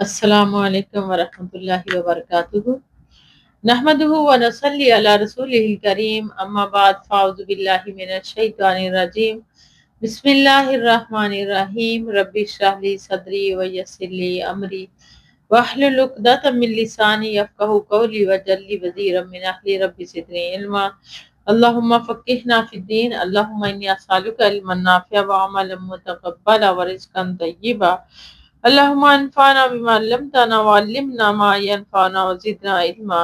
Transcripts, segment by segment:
السلام علیکم ورحمۃ اللہ وبرکاتہ نحمده ونصلی علی رسولہ الکریم اما بعد فاعوذ باللہ من الشیطان الرجیم بسم اللہ الرحمن الرحیم رب اشرح لی صدری ویسر لی امری واحلل عقدۃ من لسانی یفقہوا قولی واجعل لی وزیرا من اہلی رب زدنی علما اللہم فقہنا فی الدین اللہم انی اسألک علما نافعا وعملا متقبلا ورزقا طیبا اللہم انفعنا بما علمتنا وعلمنا ما ينفعنا وزدنا علما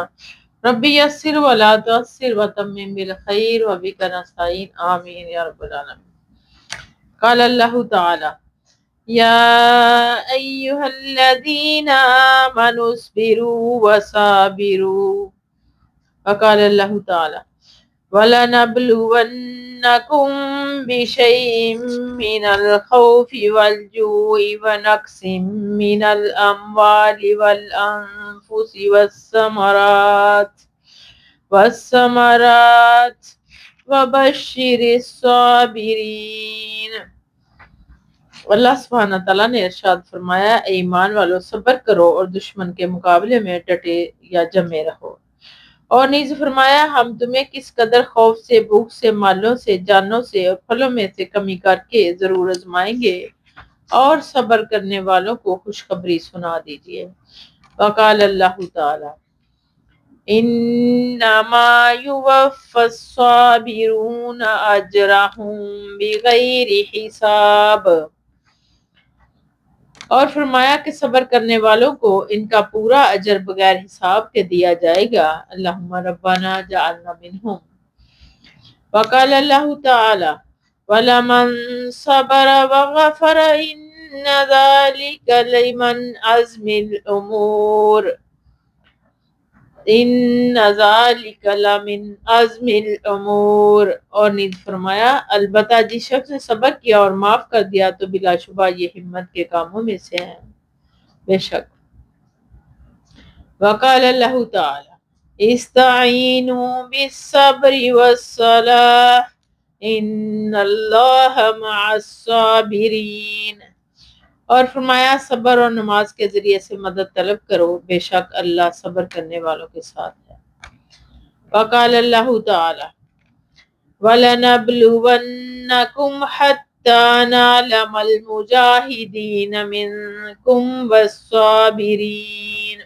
ربی یسر ولا تعسر وتمم بالخیر وبک نستعین آمین یا رب العالمین۔ قال اللہ تعالی یا ایہا الذین آمنوا اصبروا وصابروا، وقال اللہ تعالی وَلَنَبْلُوَنَّكُمْ بِشَيْءٍ مِّنَ الْخَوْفِ وَالْجُوعِ وَنَقْصٍ مِّنَ الْأَمْوَالِ وَالْأَنفُسِ وَالثَّمَرَاتِ وَبَشِّرِ الصَّابِرِينَ۔ اللہ سبحانہ تعالیٰ نے ارشاد فرمایا، اے ایمان والو صبر کرو اور دشمن کے مقابلے میں ڈٹے یا جمے رہو۔ اور نیز فرمایا، ہم تمہیں کس قدر خوف سے، بھوک سے، مالوں سے، جانوں سے اور پھلوں میں سے کمی کر کے ضرور آزمائیں گے، اور صبر کرنے والوں کو خوشخبری سنا دیجیے۔ وقال اللہ تعالی انما یوفی الصابرون اجرهم بغیر حساب، اور فرمایا کہ صبر کرنے والوں کو ان کا پورا اجر بغیر حساب کے دیا جائے گا۔ اللہم ربنا جعلنا منہم۔ وقال اللہ تعالی وَلَمَن صَبَرَ وَغَفَرَ إِنَّ ذَلِكَ لَمِنْ عَزْمِ الْأُمُورِ اور نیز فرمایا، البتہ جس شخص نے صبر کیا اور معاف کر دیا تو بلا شبہ یہ ہمت کے کاموں میں سے ہیں۔ بے شک وقال اللہ تعالی استعینوا بالصبر والصلاۃ ان اللہ مع الصابرین، اور فرمایا صبر اور نماز کے ذریعے سے مدد طلب کرو، بے شک اللہ صبر کرنے والوں کے ساتھ ہے۔ وقال اللہ تعالی وَلَنَبْلُوَنَّكُمْ حَتَّى نَعْلَمَ الْمُجَاهِدِينَ مِنْكُمْ وَالصَّابِرِينَ،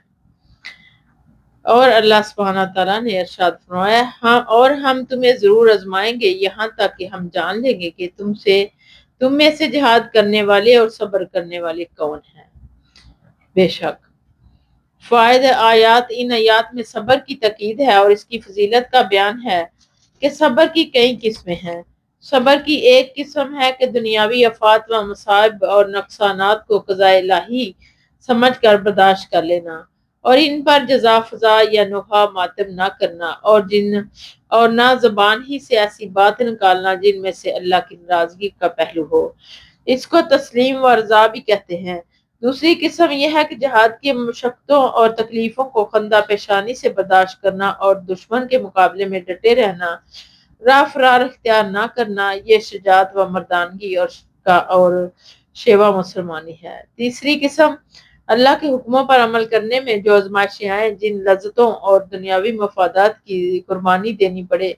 اور اللہ سبحانہ تعالیٰ نے ارشاد فرمایا، ہاں اور ہم تمہیں ضرور آزمائیں گے یہاں تک کہ ہم جان لیں گے کہ تم میں سے جہاد کرنے والے اور صبر کرنے والے کون ہیں۔ بے شک فائد آیات، ان آیات میں صبر کی تاکید ہے اور اس کی فضیلت کا بیان ہے کہ صبر کی کئی قسمیں ہیں۔ صبر کی ایک قسم ہے کہ دنیاوی آفات و مصائب اور نقصانات کو قضاء الہی سمجھ کر برداشت کر لینا اور ان پر جزا فضا یا نوحہ ماتم نہ کرنا، اور نہ زبان ہی سے ایسی بات نکالنا جن میں سے اللہ کی ناراضگی کا پہلو ہو، اس کو تسلیم و رضا بھی کہتے ہیں۔ دوسری قسم یہ ہے کہ جہاد کی مشقتوں اور تکلیفوں کو خندہ پیشانی سے برداشت کرنا اور دشمن کے مقابلے میں ڈٹے رہنا، راہ فرار اختیار نہ کرنا، یہ شجاعت و مردانگی اور شیوا مسلمانی ہے۔ تیسری قسم اللہ کے حکموں پر عمل کرنے میں جو آزمائشیں آئیں، جن لذتوں اور دنیاوی مفادات کی قربانی دینی پڑے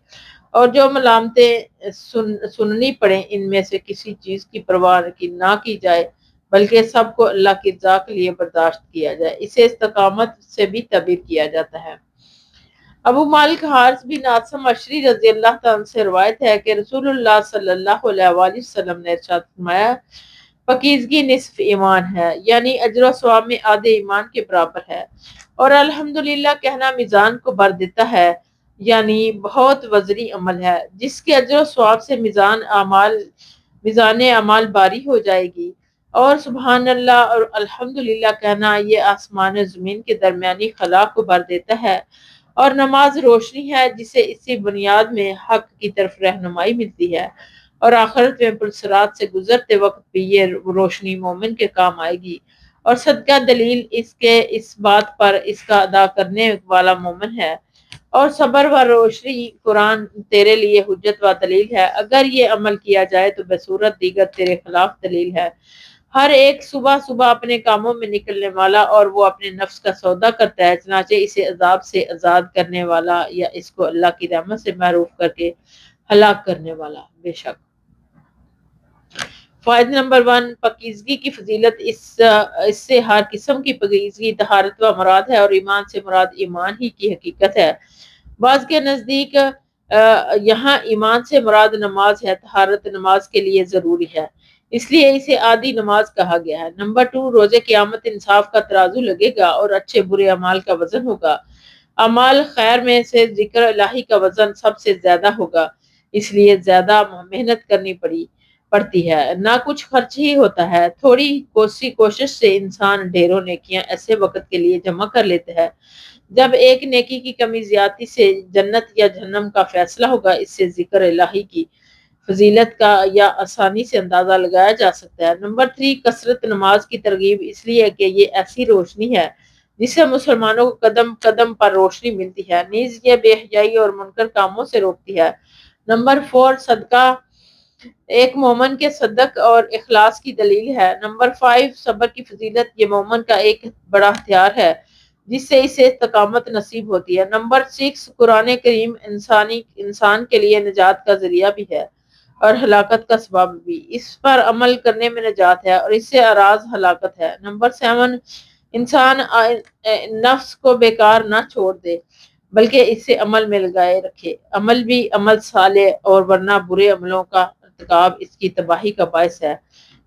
اور جو ملامتیں سننی پڑیں، ان میں سے کسی چیز کی پرواہ نہ کی جائے بلکہ سب کو اللہ کی رضا کے لیے برداشت کیا جائے، اسے استقامت سے بھی تعبیر کیا جاتا ہے۔ ابو مالک حارث بن عاصم اشری رضی اللہ تعالیٰ عنہ سے روایت ہے کہ رسول اللہ صلی اللہ علیہ وآلہ وسلم نے ارشاد فرمایا، پاکیزگی نصف ایمان ہے، یعنی اجر و ثواب میں آدھے ایمان کے برابر ہے، اور الحمدللہ کہنا میزان کو بھر دیتا ہے، یعنی بہت وزنی عمل ہے جس کے اجر و ثواب سے میزان اعمال باری ہو جائے گی، اور سبحان اللہ اور الحمدللہ کہنا یہ آسمان و زمین کے درمیانی خلا کو بھر دیتا ہے، اور نماز روشنی ہے جسے اسی بنیاد میں حق کی طرف رہنمائی ملتی ہے، اور آخرت میں پلسرات سے گزرتے وقت بھی یہ روشنی مومن کے کام آئے گی، اور صدقہ دلیل اس بات پر اس کا ادا کرنے والا مومن ہے، اور صبر و روشنی قرآن تیرے لیے حجت و دلیل ہے، اگر یہ عمل کیا جائے تو بصورت دیگر تیرے خلاف دلیل ہے، ہر ایک صبح صبح اپنے کاموں میں نکلنے والا، اور وہ اپنے نفس کا سودا کرتا ہے، چنانچہ اسے عذاب سے آزاد کرنے والا یا اس کو اللہ کی رحمت سے معروف کر کے ہلاک کرنے والا۔ بے شک فائدہ نمبر 1، پاکیزگی کی فضیلت۔ اس سے ہر قسم کی پاکیزگی طہارت و مراد ہے، اور ایمان سے مراد ایمان ہی کی حقیقت ہے۔ بعض کے نزدیک یہاں ایمان سے مراد نماز ہے۔ طہارت نماز کے لیے ضروری ہے، اس لیے اسے عادی نماز کہا گیا ہے۔ نمبر 2، روزے قیامت انصاف کا ترازو لگے گا اور اچھے برے اعمال کا وزن ہوگا۔ اعمال خیر میں سے ذکر الہی کا وزن سب سے زیادہ ہوگا، اس لیے زیادہ محنت کرنی پڑتی ہے، نہ کچھ خرچ ہی ہوتا ہے۔ تھوڑی کوشش سے انسان ڈھیروں نیکیاں ایسے وقت کے لیے جمع کر لیتے ہیں جب ایک نیکی کی کمی زیادتی سے جنت یا جہنم کا فیصلہ ہوگا۔ اس سے ذکر الہی کی فضیلت کا یا آسانی سے اندازہ لگایا جا سکتا ہے۔ نمبر 3، کثرت نماز کی ترغیب، اس لیے کہ یہ ایسی روشنی ہے جس سے مسلمانوں کو قدم قدم پر روشنی ملتی ہے، نیز یہ بے حیائی اور منکر کاموں سے روکتی ہے۔ نمبر 4، صدقہ ایک مومن کے صدق اور اخلاص کی دلیل ہے۔ نمبر 5، صبر کی فضیلت، یہ مومن کا ایک بڑا ہتھیار ہے جس سے اسے استقامت نصیب ہوتی ہے۔ نمبر 6، قرآن کریم انسان کے لیے نجات کا ذریعہ بھی ہے اور ہلاکت کا سبب بھی۔ اس پر عمل کرنے میں نجات ہے اور اس سے اراز ہلاکت ہے۔ نمبر 7، انسان نفس کو بیکار نہ چھوڑ دے بلکہ اس سے عمل میں لگائے رکھے، عمل بھی عمل صالح، اور ورنہ برے عملوں کا ارتکاب اس کی تباہی کا باعث ہے۔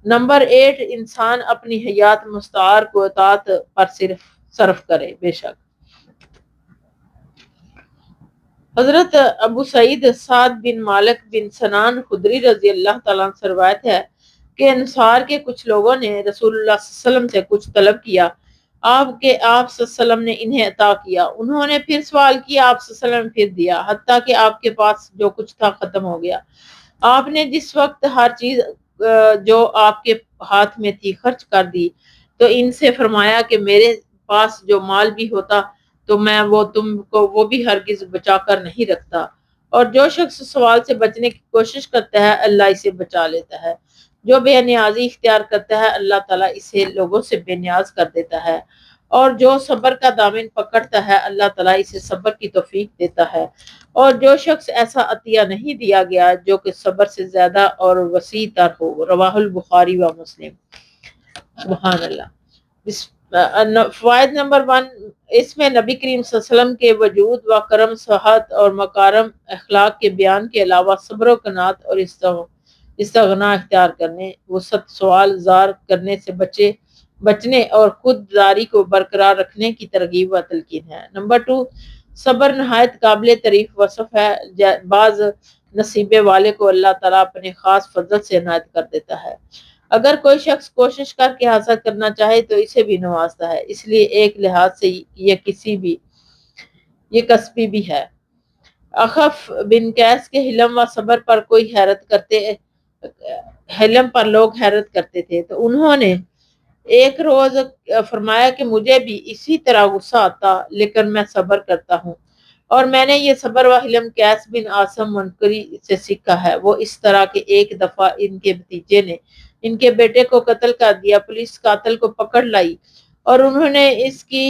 نمبر 8، انسان اپنی حیات مستعار کو اطاعت پر صرف کرے۔ بے شک حضرت ابو سعید سعد بن مالک بن سنان خدری رضی اللہ تعالیٰ عنہ سے روایت ہے کہ انصار کے کچھ لوگوں نے رسول اللہ صلی اللہ علیہ وسلم سے کچھ طلب کیا، آپ صلی اللہ علیہ وسلم نے انہیں عطا کیا، انہوں نے پھر سوال کیا، آپ صلی اللہ علیہ وسلم نے پھر دیا، حتیٰ کہ آپ کے پاس جو کچھ تھا ختم ہو گیا۔ آپ نے جس وقت ہر چیز جو آپ کے ہاتھ میں تھی خرچ کر دی تو ان سے فرمایا کہ میرے پاس جو مال بھی ہوتا تو میں وہ تم کو وہ بھی ہرگز بچا کر نہیں رکھتا، اور جو شخص سوال سے بچنے کی کوشش کرتا ہے اللہ اسے بچا لیتا ہے، جو بے نیازی اختیار کرتا ہے اللہ تعالیٰ اسے لوگوں سے بے نیاز کر دیتا ہے، اور جو صبر کا دامن پکڑتا ہے اللہ تعالیٰ اسے صبر کی توفیق دیتا ہے، اور جو شخص ایسا عطیہ نہیں دیا گیا جو کہ صبر سے زیادہ اور وسیع تر ہو۔ رواہ البخاری و مسلم۔ سبحان اللہ۔ فوائد نمبر 1، اس میں نبی کریم صلی اللہ علیہ وسلم کے وجود و کرم، صحت اور مکارم اخلاق کے بیان کے علاوہ صبر و قناعت اور استغنا اختیار کرنے، وسعت سوال زار کرنے سے بچنے اور خود داری کو برقرار رکھنے کی ترغیب و تلقین ہے۔ نمبر 2، صبر نہایت قابل تعریف وصف ہے، بعض نصیبے والے کو اللہ تعالیٰ اپنے خاص فضل سے عنایت کر دیتا ہے، اگر کوئی شخص کوشش کر کے حاصل کرنا چاہے تو اسے بھی نوازتا ہے، اس لیے ایک لحاظ سے یہ کسبی بھی ہے۔ اخف بن قیس کے حلم و صبر پر حلم پر لوگ حیرت کرتے تھے تو انہوں نے ایک روز فرمایا کہ مجھے بھی اسی طرح غصہ آتا لیکن میں صبر کرتا ہوں، اور میں نے یہ صبر و حلم قیس بن عاصم منکری سے سیکھا ہے۔ وہ اس طرح کہ ایک دفعہ ان کے بھتیجے نے ان کے بیٹے کو قتل کر دیا، پولیس قاتل کو پکڑ لائی اور انہوں نے اس کی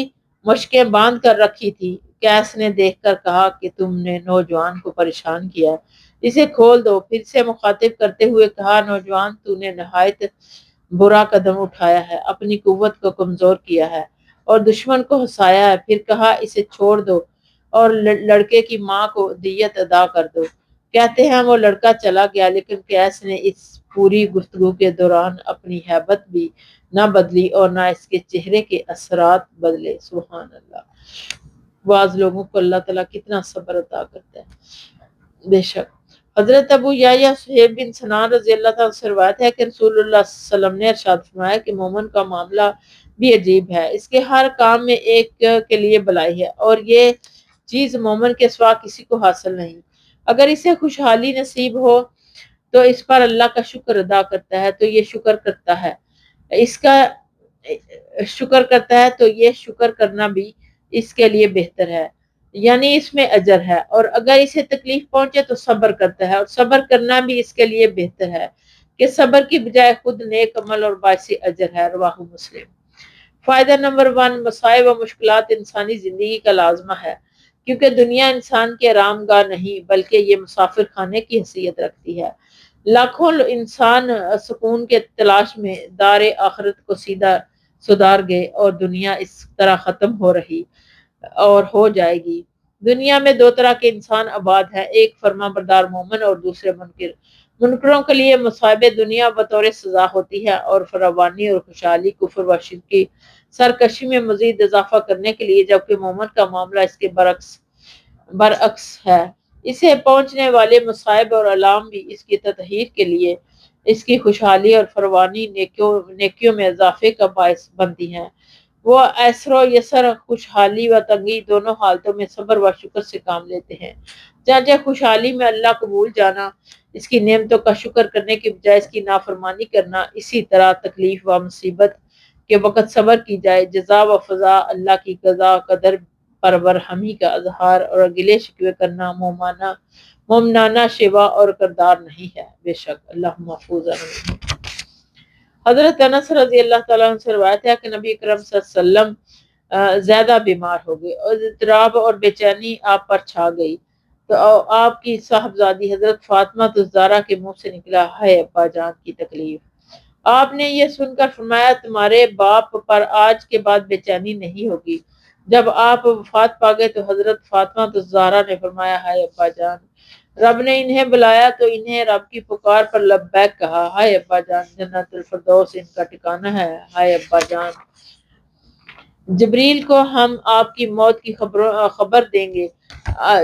مشقیں باندھ کر رکھی تھی۔ قیس نے دیکھ کر کہا کہ تم نے نوجوان کو پریشان کیا، اسے کھول دو۔ پھر سے مخاطب کرتے ہوئے کہا، نوجوان تو نے نہایت برا قدم اٹھایا ہے، اپنی قوت کو کمزور کیا ہے اور دشمن کو ہنسایا ہے۔ پھر کہا اسے چھوڑ دو اور لڑکے کی ماں کو دیت ادا کر دو۔ کہتے ہیں وہ لڑکا چلا گیا، لیکن قیس نے اس پوری گفتگو کے دوران اپنی ہیبت بھی نہ بدلی اور نہ اس کے چہرے کے اثرات بدلے۔ سبحان اللہ۔ بعض لوگوں کو اللہ تعالیٰ کتنا صبر عطا کرتا ہے۔ بے شک حضرت ابو یحییٰ صہیب بن سنان رضی اللہ تعالیٰ سے روایت ہے کہ رسول اللہ صلی اللہ علیہ وسلم نے ارشاد فرمایا کہ مومن کا معاملہ بھی عجیب ہے، اس کے ہر کام میں ایک کے لیے بلائی ہے اور یہ چیز مومن کے سوا کسی کو حاصل نہیں۔ اگر اسے خوشحالی نصیب ہو تو اس پر اللہ کا شکر ادا کرتا ہے تو یہ شکر کرتا ہے، اس کا شکر کرتا ہے تو یہ شکر کرنا بھی اس کے لیے بہتر ہے، یعنی اس میں اجر ہے، اور اگر اسے تکلیف پہنچے تو صبر کرتا ہے اور صبر کرنا بھی اس کے لیے بہتر ہے، کہ صبر کی بجائے خود نیک عمل اور باعث اجر ہے۔ رواہ مسلم۔ فائدہ نمبر 1، مصائب و مشکلات انسانی زندگی کا لازمہ ہے، کیونکہ دنیا انسان کے آرام گاہ نہیں بلکہ یہ مسافر خانے کی حیثیت رکھتی ہے۔ لاکھوں انسان سکون کے تلاش میں دار آخرت کو سیدھا سدھار گئے اور دنیا اس طرح ختم ہو رہی اور ہو جائے گی۔ دنیا میں دو طرح کے انسان آباد ہیں، ایک فرما بردار مومن اور دوسرے منکر۔ منکروں کے لیے مصائب دنیا بطور سزا ہوتی ہے اور فراوانی اور خوشحالی کفر و شرک کی سرکشی میں مزید اضافہ کرنے کے لیے، جبکہ مومن کا معاملہ اس کے برعکس ہے۔ اسے پہنچنے والے مصائب اور علام بھی اس کی تطہیر کے لیے اس کی خوشحالی اور فراوانی نیکیوں میں اضافے کا باعث بنتی ہیں۔ وہ عسر و یسر، خوشحالی و تنگی دونوں حالتوں میں صبر و شکر سے کام لیتے ہیں۔ چنانچہ خوشحالی میں اللہ کو بھول جانا، اس کی نعمتوں کا شکر کرنے کی بجائے اس کی نافرمانی کرنا، اسی طرح تکلیف و مصیبت کے وقت صبر کی جائے جزا و فضا اللہ کی قضا قدر پر برہمی کا اظہار اور گلے شکوے کرنا مومنانہ شیوا اور کردار نہیں ہے۔ بے شک اللہ محفوظ ہے۔ حضرت انس رضی اللہ تعالیٰ عنہ سے روایت ہے کہ نبی اکرم صلی اللہ علیہ وسلم زیادہ بیمار ہو گئے اور اضطراب اور بے چینی آپ پر چھا گئی، تو آپ کی صاحبزادی حضرت فاطمہ الزہرا کے منہ سے نکلا، ہے ابا جان کی تکلیف۔ آپ نے یہ سن کر فرمایا، تمہارے باپ پر آج کے بعد بے چینی نہیں ہوگی۔ جب آپ وفات پا گئے تو حضرت فاطمہ الزہرا نے فرمایا، ہے ابا جان، رب نے انہیں بلایا تو انہیں رب کی پکار پر لبیک کہا، ہائے ابا جان، جنت الفردوس ان کا ٹھکانہ ہے، ہائے ابا جان۔ جبریل کو ہم آپ کی موت کی خبر دیں گے۔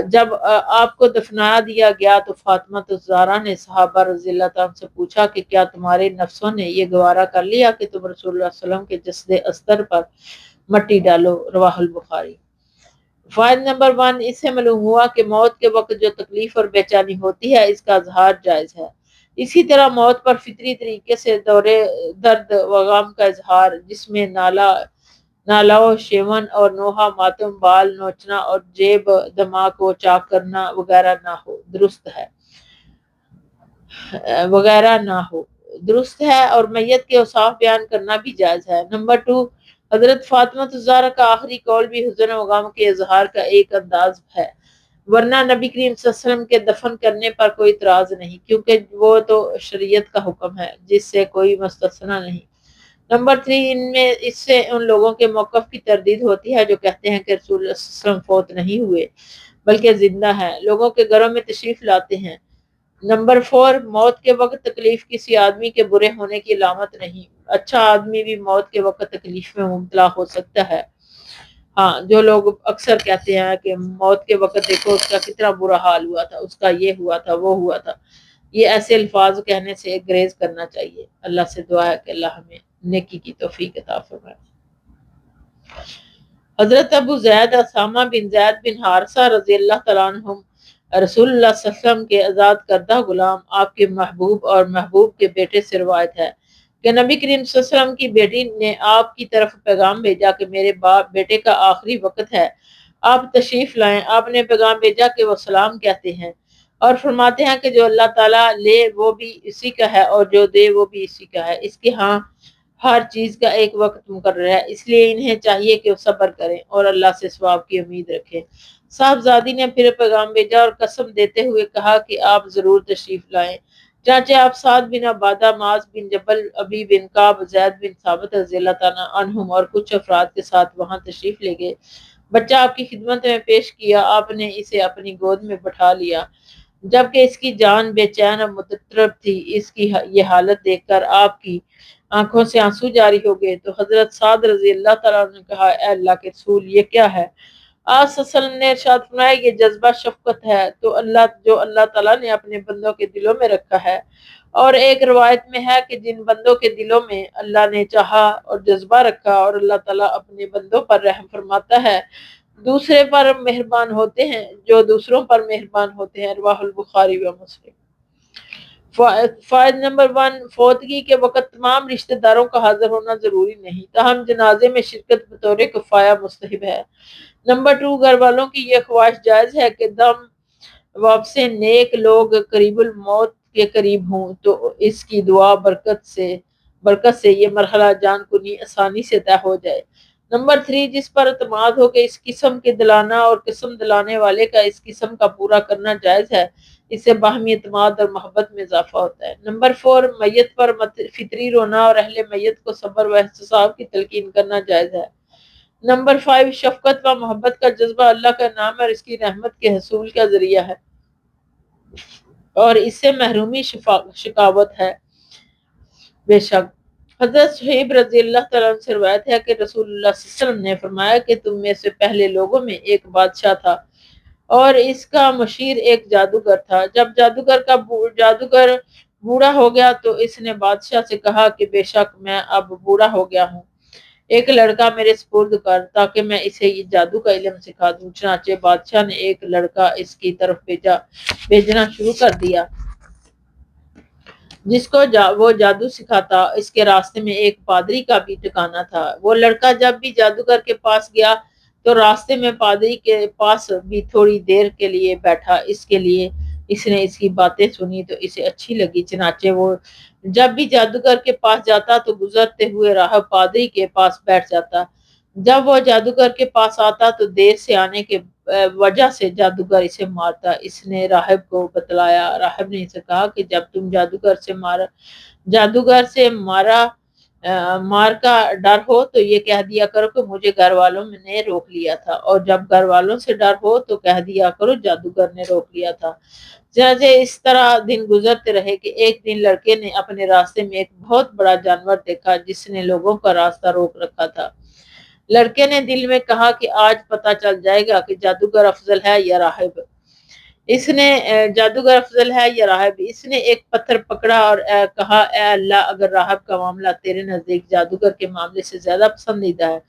جب آپ کو دفنا دیا گیا تو فاطمہ الزہرا نے صحابہ رضی اللہ عنہ سے پوچھا کہ کیا تمہارے نفسوں نے یہ گوارا کر لیا کہ تم رسول اللہ صلی اللہ علیہ وسلم کے جسد استر پر مٹی ڈالو؟ رواہ البخاری۔ فائدہ نمبر 1، اس سے معلوم ہوا کہ موت کے وقت جو تکلیف اور بے چینی ہوتی ہے اس کا اظہار جائز ہے۔ اسی طرح موت پر فطری طریقے سے درد و غم کا اظہار، جس میں نالو شیون اور نوحہ ماتم، بال نوچنا اور جیب دماغ کو چاک کرنا وغیرہ نہ ہو درست ہے، اور میت کے اوصاف بیان کرنا بھی جائز ہے۔ نمبر 2، حضرت فاطمہ الزہرا کا آخری قول بھی حزن و غم کے اظہار کا ایک انداز ہے، ورنہ نبی کریم صلی اللہ علیہ وسلم کے دفن کرنے پر کوئی اعتراض نہیں، کیونکہ وہ تو شریعت کا حکم ہے جس سے کوئی مستثنی نہیں۔ نمبر 3، اس سے ان لوگوں کے موقف کی تردید ہوتی ہے جو کہتے ہیں کہ رسول اللہ صلی اللہ علیہ وسلم فوت نہیں ہوئے بلکہ زندہ ہیں، لوگوں کے گھروں میں تشریف لاتے ہیں۔ نمبر 4، موت کے وقت تکلیف کسی آدمی کے برے ہونے کی علامت نہیں، اچھا آدمی بھی موت کے وقت تکلیف میں مبتلا ہو سکتا ہے۔ ہاں، جو لوگ اکثر کہتے ہیں کہ موت کے وقت دیکھو اس کا کتنا برا حال ہوا تھا، اس کا یہ ہوا تھا، وہ ہوا تھا، یہ ایسے الفاظ کہنے سے گریز کرنا چاہیے۔ اللہ سے دعا ہے کہ اللہ ہمیں نیکی کی توفیق عطا فرمائے۔ حضرت ابو زید اسامہ بن زید بن حارثہ رضی اللہ تعالیٰ عنہم رسول اللہ صلی اللہ علیہ وسلم کے آزاد کردہ غلام، آپ کے محبوب اور محبوب کے بیٹے سے روایت ہے کہ نبی کریم صلی اللہ علیہ وسلم کی بیٹی نے آپ کی طرف پیغام بھیجا کہ میرے بیٹے کا آخری وقت ہے، آپ تشریف لائیں۔ آپ نے پیغام بھیجا کہ وہ سلام کہتے ہیں اور فرماتے ہیں کہ جو اللہ تعالیٰ لے وہ بھی اسی کا ہے اور جو دے وہ بھی اسی کا ہے، اس کے ہاں ہر چیز کا ایک وقت مقرر ہے، اس لیے انہیں چاہیے کہ وہ صبر کریں اور اللہ سے ثواب کی امید رکھیں۔ صاحبزادی نے پھر پیغام بھیجا اور قسم دیتے ہوئے کہا کہ آپ ضرور تشریف لائیں۔ چانچہ آپ سعد بن عبادہ، معاذ بن جبل، ابی بن کعب، زید بن ثابت رضی اللہ تعالیٰ عنہم اور کچھ افراد کے ساتھ وہاں تشریف لے گئے۔ بچہ آپ کی خدمت میں پیش کیا، آپ نے اسے اپنی گود میں بٹھا لیا جبکہ اس کی جان بے چین اور مضطرب تھی۔ اس کی یہ حالت دیکھ کر آپ کی آنکھوں سے آنسو جاری ہو گئے تو حضرت سعد رضی اللہ تعالیٰ نے کہا، اے اللہ کے رسول، یہ کیا ہے؟ آپ صلی اللہ علیہ وسلم نے ارشاد فرمایا، یہ جذبہ شفقت ہے تو اللہ تعالیٰ نے اپنے بندوں کے دلوں میں رکھا ہے، اور ایک روایت میں ہے کہ جن بندوں کے دلوں میں اللہ نے چاہا اور جذبہ رکھا، اور اللہ تعالیٰ اپنے بندوں پر رحم فرماتا ہے، دوسرے پر مہربان ہوتے ہیں جو دوسروں پر مہربان ہوتے ہیں۔ رواہ البخاری و مسلم۔ فائدہ نمبر 1، فوتگی کے وقت تمام رشتہ داروں کا حاضر ہونا ضروری نہیں، تاہم جنازے میں شرکت بطور کفایہ مستحب ہے۔ نمبر 2، گھر والوں کی یہ خواہش جائز ہے کہ دم وقت سے نیک لوگ قریب الموت کے قریب ہوں تو اس کی دعا برکت سے یہ مرحلہ جان کنی آسانی سے طے ہو جائے۔ نمبر 3، جس پر اعتماد ہو کہ اس قسم کے دلانا اور قسم دلانے والے کا اس قسم کا پورا کرنا جائز ہے، اس سے باہمی اعتماد اور محبت میں اضافہ ہوتا ہے۔ نمبر 4، میت پر فطری رونا اور اہل میت کو صبر و احتساب کی تلقین کرنا جائز ہے۔ نمبر 5، شفقت و محبت کا جذبہ اللہ کا نام اور اس کی رحمت کے حصول کا ذریعہ ہے اور اس سے محرومی شکاوت ہے۔ بے شک حضرت صہیب رضی اللہ تعالیٰ عنہ سے روایت ہے کہ رسول اللہ صلی اللہ علیہ وسلم نے فرمایا کہ تم میں سے پہلے لوگوں میں ایک بادشاہ تھا اور اس کا مشیر ایک جادوگر تھا۔ جب جادوگر بوڑھا ہو گیا تو اس نے بادشاہ سے کہا کہ بے شک میں اب بوڑھا ہو گیا ہوں، ایک لڑکا میرے سپرد کر تاکہ میں اسے یہ جادو کا علم سکھا دوں۔ چنانچہ بادشاہ نے ایک لڑکا اس کی طرف بھیجنا شروع کر دیا جس کو وہ جادو سکھاتا۔ اس کے راستے میں ایک پادری کا بھی ٹھکانا تھا۔ وہ لڑکا جب بھی جادوگر کے پاس گیا تو راستے میں پادری کے پاس بھی تھوڑی دیر کے لیے بیٹھا، اس نے اس کی باتیں سنی تو اسے اچھی لگی، چنانچہ وہ جب بھی جادوگر کے پاس جاتا تو گزرتے ہوئے راہب پادری کے پاس بیٹھ جاتا۔ جب وہ جادوگر کے پاس آتا تو دیر سے آنے کے وجہ سے جادوگر اسے مارتا۔ اس نے راہب کو بتلایا۔ راہب نے اسے کہا کہ جب تم جادوگر سے مار کا ڈر ہو تو یہ کہہ دیا کرو کہ مجھے گھر والوں نے روک لیا تھا، اور جب گھر والوں سے ڈر ہو تو کہہ دیا کرو جادوگر نے روک لیا تھا۔ جیسے اس طرح دن گزرتے رہے کہ ایک دن لڑکے نے اپنے راستے میں ایک بہت بڑا جانور دیکھا جس نے لوگوں کا راستہ روک رکھا تھا۔ لڑکے نے دل میں کہا کہ آج پتہ چل جائے گا کہ جادوگر افضل ہے یا راہب۔ اس نے ایک پتھر پکڑا اور کہا اے اللہ، اگر راہب کا معاملہ تیرے نزدیک جادوگر کے معاملے سے زیادہ پسندیدہ ہے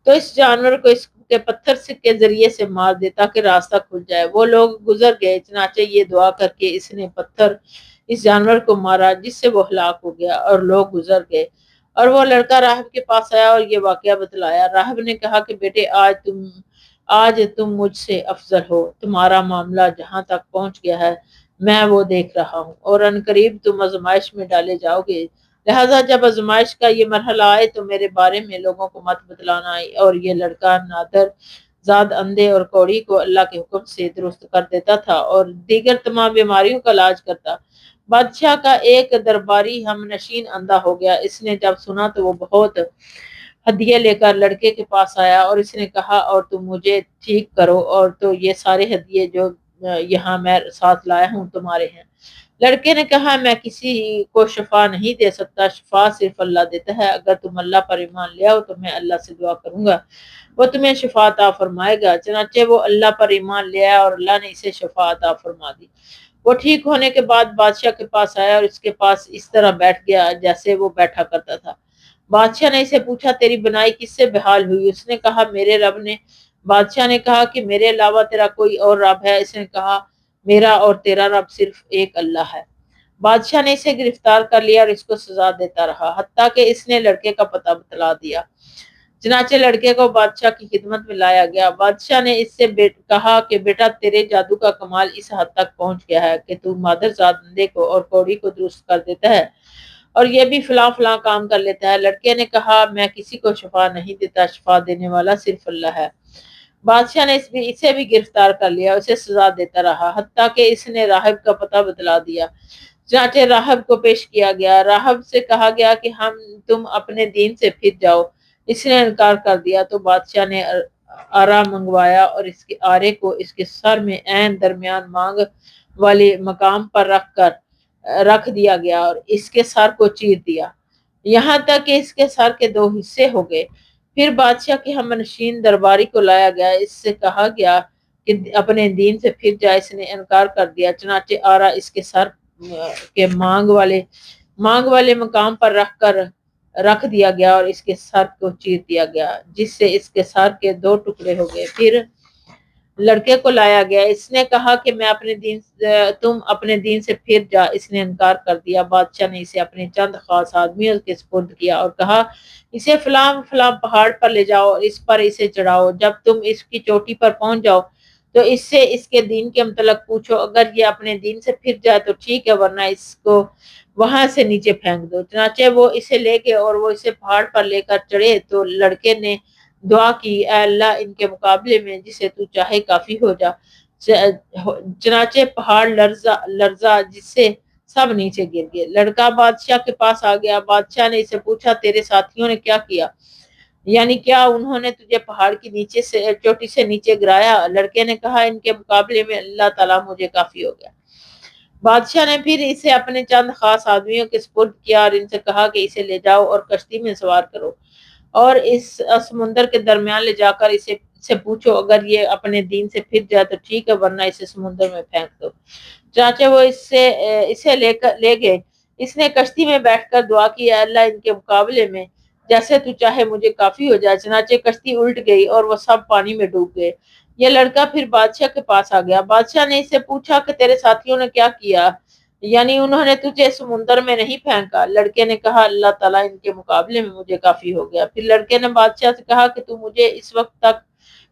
تو اس جانور کو اس کے پتھر کے ذریعے سے مار دے تاکہ راستہ کھل جائے۔ وہ لوگ گزر گئے، چنانچہ یہ دعا کر کے اس نے پتھر اس جانور کو مارا جس سے وہ ہلاک ہو گیا، اور لوگ گزر گئے اور وہ لڑکا راہب کے پاس آیا اور یہ واقعہ بتلایا۔ راہب نے کہا کہ بیٹے، آج تم مجھ سے افضل ہو، تمہارا معاملہ جہاں تک پہنچ گیا ہے میں وہ دیکھ رہا ہوں، اور عنقریب تم آزمائش میں ڈالے جاؤ گے، لہذا جب آزمائش کا یہ مرحلہ آئے تو میرے بارے میں لوگوں کو مت بتلانا۔ اور یہ لڑکا نادر زاد اندھے اور کوڑی کو اللہ کے حکم سے درست کر دیتا تھا اور دیگر تمام بیماریوں کا علاج کرتا۔ بادشاہ کا ایک درباری ہم نشین اندھا ہو گیا، اس نے جب سنا تو وہ بہت ہدیے لے کر لڑکے کے پاس آیا اور اس نے کہا اور تم مجھے ٹھیک کرو، اور تو یہ سارے ہدیے جو یہاں میں ساتھ لایا ہوں تمہارے ہیں۔ لڑکے نے کہا میں کسی کو شفا نہیں دے سکتا، شفا صرف اللہ دیتا ہے، اگر تم اللہ پر ایمان لے آؤ تو میں اللہ سے دعا کروں گا، وہ تمہیں شفا عطا فرمائے گا۔ چنانچہ وہ اللہ پر ایمان لے آیا اور اللہ نے اسے شفا عطا فرما دی۔ وہ ٹھیک ہونے کے بعد بادشاہ کے پاس آیا اور اس کے پاس اس طرح بیٹھ گیا جیسے وہ بیٹھا کرتا تھا۔ بادشاہ نے اسے پوچھا تیری بنائی کس سے بحال ہوئی؟ اس نے کہا میرے رب نے۔ بادشاہ نے کہا کہ میرے علاوہ تیرا کوئی اور رب ہے؟ اس نے کہا میرا اور تیرا رب صرف ایک اللہ ہے۔ بادشاہ نے اسے گرفتار کر لیا اور اس کو سزا دیتا رہا حتیٰ کہ اس نے لڑکے کا پتہ بتلا دیا۔ چنانچہ لڑکے کو بادشاہ کی خدمت میں لایا گیا۔ بادشاہ نے اس سے کہا کہ بیٹا تیرے جادو کا کمال اس حد تک پہنچ گیا ہے کہ تو مادرزاد اندھے کو اور کوڑی کو درست کر دیتا ہے اور یہ بھی فلاں فلاں کام کر لیتا ہے۔ لڑکے نے کہا میں کسی کو شفا نہیں دیتا، شفا دینے والا صرف اللہ ہے۔ بادشاہ نے اسے بھی گرفتار کر لیا، اسے سزا دیتا رہا حتیٰ کہ اس نے راہب کا پتہ بتلا دیا۔ چنانچہ راہب کو پیش کیا گیا۔ راہب سے کہا گیا کہ تم اپنے دین سے پھر جاؤ، اس نے انکار کر دیا تو بادشاہ نے آرا منگوایا اور اس کے آرے کو اس کے سر میں عین درمیان مانگ والے مقام پر رکھ دیا گیا اور اس کے سر کو چیر دیا یہاں تک کہ اس کے سر کے 2 حصے ہو گئے۔ پھر بادشاہ کے ہم نشین درباری کو لایا گیا، اس سے کہا گیا کہ اپنے دین سے پھر جائے، اس نے انکار کر دیا۔ چنانچہ آرا اس کے سر کے مانگ والے مقام پر رکھ دیا گیا اور اس کے سر کو چیر دیا گیا جس سے اس کے سر کے 2 ٹکڑے ہو گئے۔ پھر لڑکے کو لایا گیا، اس نے کہا کہ تم اپنے دین سے پھر جا، اس نے انکار کر دیا۔ بادشاہ نے اسے اپنے چند خاص آدمیوں کے سپرد کیا اور کہا اسے فلاں فلاں پہاڑ پر لے جاؤ اور اس پر اسے چڑھاؤ، جب تم اس کی چوٹی پر پہنچ جاؤ تو اس سے اس کے دین کے متعلق پوچھو، اگر یہ اپنے دین سے پھر جائے تو ٹھیک ہے، ورنہ اس کو وہاں سے نیچے پھینک دو۔ چنانچہ وہ اسے لے گئے اور وہ اسے پہاڑ پر لے کر چڑھے تو لڑکے نے دعا کی، اے اللہ ان کے مقابلے میں جسے تو چاہے کافی ہو جا۔ چنانچہ پہاڑ لرزا جس سے سب نیچے گر گئے۔ لڑکا بادشاہ کے پاس آ گیا، بادشاہ نے اسے پوچھا تیرے ساتھیوں نے کیا کیا، یعنی کیا انہوں نے تجھے پہاڑ کی نیچے سے چوٹی سے نیچے گرایا؟ لڑکے نے کہا ان کے مقابلے میں اللہ تعالیٰ مجھے کافی ہو گیا۔ بادشاہ نے پھر اسے اپنے چند خاص آدمیوں کے سپرد کیا اور ان سے کہا کہ اسے لے جاؤ اور کشتی میں سوار کرو اور اس سمندر کے درمیان لے جا کر سے پوچھو، اگر یہ اپنے دین سے پھر جائے تو ٹھیک ہے، ورنہ اسے سمندر میں پھینک دو۔ چنانچہ وہ اسے لے گئے۔ اس نے کشتی میں بیٹھ کر دعا کی، اے اللہ ان کے مقابلے میں جیسے تو چاہے مجھے کافی ہو جائے۔ چنانچہ کشتی الٹ گئی اور وہ سب پانی میں ڈوب گئے۔ یہ لڑکا پھر بادشاہ کے پاس آ گیا، بادشاہ نے اس سے پوچھا کہ تیرے ساتھیوں نے کیا کیا، یعنی انہوں نے تجھے سمندر میں نہیں پھینکا؟ لڑکے نے کہا اللہ تعالیٰ ان کے مقابلے میں مجھے کافی ہو گیا۔ پھر لڑکے نے بادشاہ سے کہا کہ تو مجھے اس وقت تک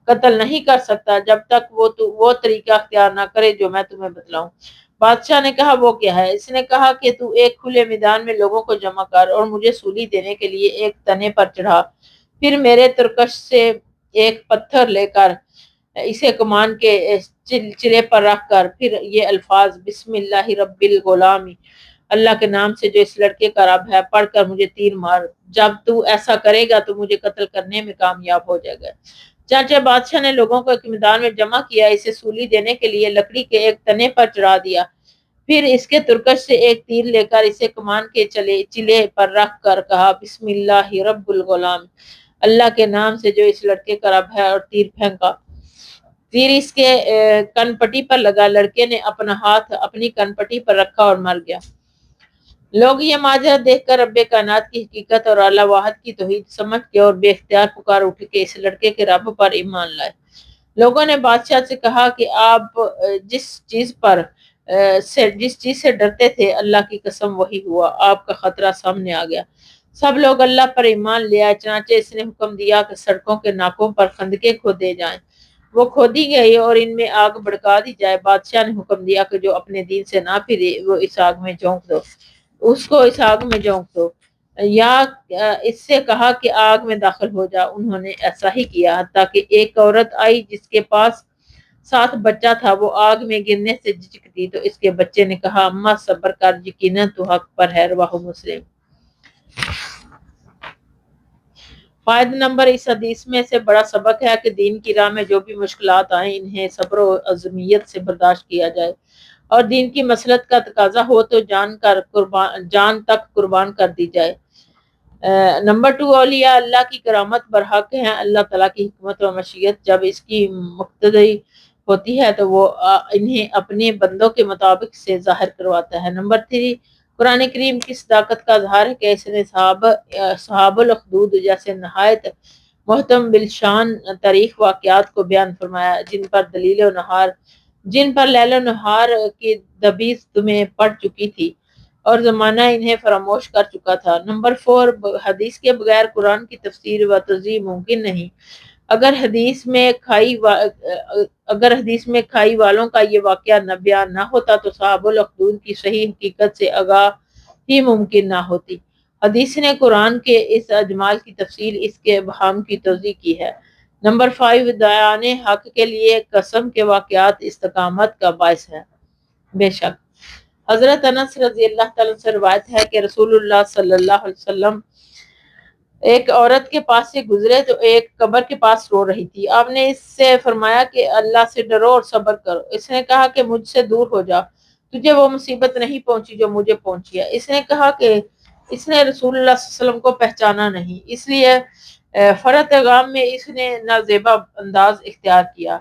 قتل نہیں کر سکتا جب تک وہ طریقہ اختیار نہ کرے جو میں تمہیں بتلاؤں۔ بادشاہ نے کہا وہ کیا ہے؟ اس نے کہا کہ تو ایک کھلے میدان میں لوگوں کو جمع کر اور مجھے سولی دینے کے لیے ایک تنے پر چڑھا، پھر میرے ترکش سے ایک پتھر لے کر اسے کمان کے چلے پر رکھ کر پھر یہ الفاظ بسم اللہ رب الغلام، اللہ کے نام سے جو اس لڑکے کا رب ہے، پڑھ کر مجھے تیر مار، جب تو ایسا کرے گا تو مجھے قتل کرنے میں کامیاب ہو جائے گا۔ چنانچہ بادشاہ نے لوگوں کو ایک میدان میں جمع کیا، اسے سولی دینے کے لیے لکڑی کے ایک تنے پر چڑھا دیا، پھر اس کے ترکش سے ایک تیر لے کر اسے کمان کے چلے پر رکھ کر کہا بسم اللہ رب الغلام، اللہ کے نام سے جو اس لڑکے کا رب ہے، اور تیر پھینکا۔ تیر اس کے کن پٹی پر لگا، لڑکے نے اپنا ہاتھ اپنی کن پٹی پر رکھا اور مر گیا۔ لوگ یہ ماجرا دیکھ کر رب کائنات کی حقیقت اور اللہ واحد کی توحید سمجھ کے اور بے اختیار پکار اٹھ کے اس لڑکے کے رب پر ایمان لائے۔ لوگوں نے بادشاہ سے کہا کہ آپ جس چیز سے ڈرتے تھے اللہ کی قسم وہی ہوا، آپ کا خطرہ سامنے آ گیا۔ سب لوگ اللہ پر ایمان لے آئے۔ چنانچہ اس نے حکم دیا کہ سڑکوں کے ناکوں پر خندقیں کھودے جائیں، وہ کھودی گئی اور ان میں آگ بھڑکا دی جائے۔ بادشاہ نے حکم دیا کہ جو اپنے دین سے نہ پھرے وہ اس آگ میں جھونک دو، اس کو اس آگ میں جھونک دو، یا اس سے کہا کہ آگ میں داخل ہو جا۔ انہوں نے ایسا ہی کیا، حتیٰ کہ ایک عورت آئی جس کے پاس ساتھ بچہ تھا، وہ آگ میں گرنے سے جھجکتی تو اس کے بچے نے کہا اماں صبر کر، یقیناً تو حق پر ہے، رواہ مسلم۔ فائدہ نمبر، اس حدیث میں سے بڑا سبق ہے کہ دین کی راہ میں جو بھی مشکلات آئیں انہیں صبر و عزمیت سے برداشت کیا جائے، اور دین کی مصلحت کا تقاضا ہو تو جان تک قربان کر دی جائے۔ نمبر 2، اولیاء اللہ کی کرامت برحق ہیں۔ اللہ تعالیٰ کی حکمت و مشیت جب اس کی مقتضی ہوتی ہے تو وہ انہیں اپنے بندوں کے مطابق سے ظاہر کرواتا ہے۔ نمبر 3، قرآن کریم کی صداقت کا اظہار ہے کہ اس نے صحاب الاخدود جیسے نہایت محتم بالشان تاریخ واقعات کو بیان فرمایا، جن پر لیل و نہار کی دبیز تمہیں پڑ چکی تھی اور زمانہ انہیں فراموش کر چکا تھا۔ نمبر 4، حدیث کے بغیر قرآن کی تفسیر و توضیح ممکن نہیں۔ اگر حدیث میں کھائی والوں کا یہ واقعہ بیان نہ ہوتا تو صحاب الاخدود کی صحیح حقیقت سے آگاہ ہی ممکن نہ ہوتی۔ حدیث نے قرآن کے اس اجمال کی تفصیل، اس کے ابہام کی توضیح کی ہے۔ نمبر 5، دایان حق کے لیے قسم کے واقعات استقامت کا باعث ہے۔ بے شک حضرت انس رضی اللہ تعالیٰ سے روایت ہے کہ رسول اللہ صلی اللہ علیہ وسلم ایک عورت کے پاس سے گزرے تو ایک قبر کے پاس رو رہی تھی۔ آپ نے اس سے فرمایا کہ اللہ سے ڈرو اور صبر کرو۔ اس نے کہا کہ مجھ سے دور ہو جا، تجھے وہ مصیبت نہیں پہنچی جو مجھے پہنچی ہے۔ اس نے کہا کہ اس نے رسول اللہ صلی اللہ علیہ وسلم کو پہچانا نہیں، اس لیے فرت غام میں اس نے نازیبا انداز اختیار کیا۔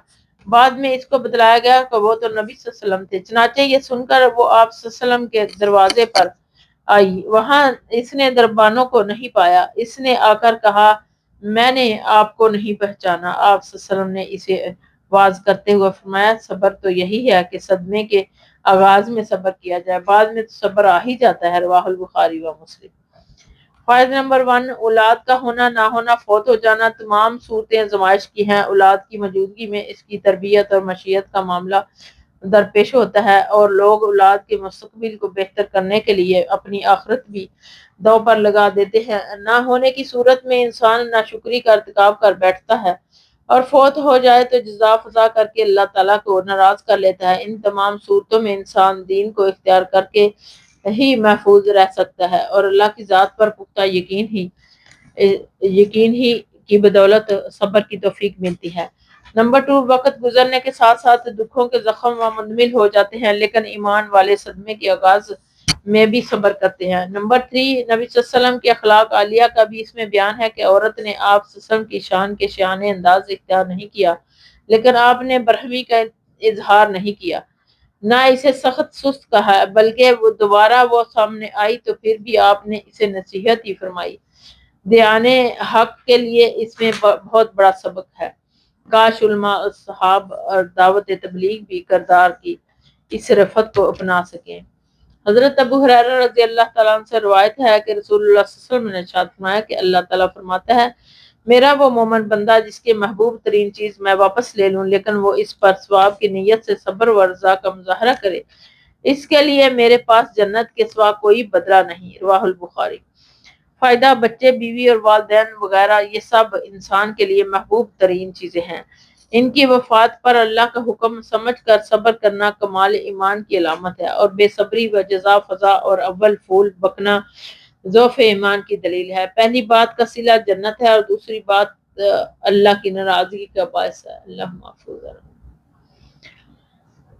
بعد میں اس کو بتلایا گیا کہ وہ تو نبی صلی اللہ علیہ وسلم تھے۔ چنانچہ یہ سن کر وہ آپ صلی اللہ علیہ وسلم کے دروازے پر آئی، وہاں اس نے دربانوں کو نہیں پایا۔ اس نے آ کر کہا میں نے آپ کو نہیں پہچانا۔ آپ صلی اللہ علیہ وسلم نے اسے واعظ کرتے ہوئے فرمایا صبر تو یہی ہے کہ صدمے کے آغاز میں صبر کیا جائے، بعد میں تو صبر آ ہی جاتا ہے، رواہ البخاری و مسلم۔ فائدہ نمبر 1، اولاد کا ہونا نہ ہونا، فوت ہو جانا تمام صورتیں آزمائش کی ہیں۔ اولاد کی موجودگی میں اس کی تربیت اور مشیت کا معاملہ درپیش ہوتا ہے، اور لوگ اولاد کے مستقبل کو بہتر کرنے کے لیے اپنی آخرت بھی داؤ پر لگا دیتے ہیں۔ نہ ہونے کی صورت میں انسان ناشکری کا ارتکاب کر بیٹھتا ہے، اور فوت ہو جائے تو جزا فضا کر کے اللہ تعالیٰ کو ناراض کر لیتا ہے۔ ان تمام صورتوں میں انسان دین کو اختیار کر کے ہی محفوظ رہ سکتا ہے، اور اللہ کی ذات پر پختہ یقین ہی کی بدولت صبر کی توفیق ملتی ہے۔ نمبر 2، وقت گزرنے کے ساتھ ساتھ دکھوں کے زخم منمل ہو جاتے ہیں، لیکن ایمان والے صدمے کے آغاز میں بھی صبر کرتے ہیں۔ نمبر 3، نبی صلی اللہ علیہ وسلم کے اخلاق عالیہ کا بھی اس میں بیان ہے کہ عورت نے آپ صلی اللہ علیہ وسلم کی شان کے شایان انداز اختیار نہیں کیا، لیکن آپ نے برہمی کا اظہار نہیں کیا، نہ اسے سخت سست کہا، بلکہ وہ دوبارہ وہ سامنے آئی تو پھر بھی آپ نے اسے نصیحت ہی فرمائی۔ دیانے حق کے لیے اس میں بہت بڑا سبق ہے۔ کاش علماء اصحاب اور دعوت تبلیغ بھی کردار کی اس رفت کو اپنا سکیں۔ حضرت ابو ہریرہ رضی اللہ تعالیٰ عنہ سے روایت ہے کہ رسول اللہ صلی اللہ علیہ وسلم نے ارشاد فرمایا کہ اللہ تعالیٰ فرماتا ہے، میرا وہ مومن بندہ جس کے محبوب ترین چیز میں واپس لے لوں، لیکن وہ اس پر ثواب کی نیت سے صبر و رضا کا مظاہرہ کرے، اس کے لیے میرے پاس جنت کے سوا کوئی بدلہ نہیں۔ رواہ البخاری۔ فائدہ، بچے، بیوی اور والدین وغیرہ یہ سب انسان کے لیے محبوب ترین چیزیں ہیں۔ ان کی وفات پر اللہ کا حکم سمجھ کر صبر کرنا کمال ایمان کی علامت ہے، اور بے صبری و جزا فضا اور اول پھول بکنا ضعف ایمان کی دلیل ہے۔ پہلی بات کا صلہ جنت ہے، اور دوسری بات اللہ کی ناراضگی کا باعث ہے۔ اللہ محفوظ ہے۔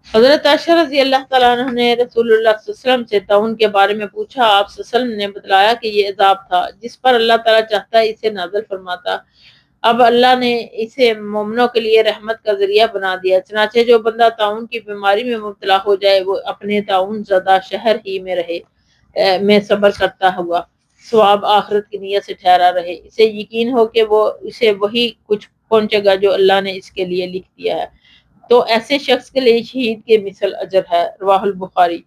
حضرت عائشہ رضی اللہ تعالیٰ عنہ نے رسول اللہ صلی اللہ علیہ وسلم سے طاعون کے بارے میں پوچھا، آپ صلی اللہ علیہ وسلم نے بتلایا کہ یہ عذاب تھا جس پر اللہ تعالیٰ چاہتا ہے اسے نازل فرماتا، اب اللہ نے اسے مومنوں کے لیے رحمت کا ذریعہ بنا دیا، چنانچہ جو بندہ طاعون کی بیماری میں مبتلا ہو جائے وہ اپنے طاعون زدہ شہر ہی میں رہے میں صبر کرتا ہوا ثواب آخرت کی نیت سے ٹھہرا رہے، اسے یقین ہو کہ وہ اسے وہی کچھ پہنچے گا جو اللہ نے اس کے لیے لکھ دیا ہے، تو ایسے شخص کے لیے شہید کے مثل اجر ہے۔ رواہ البخاری۔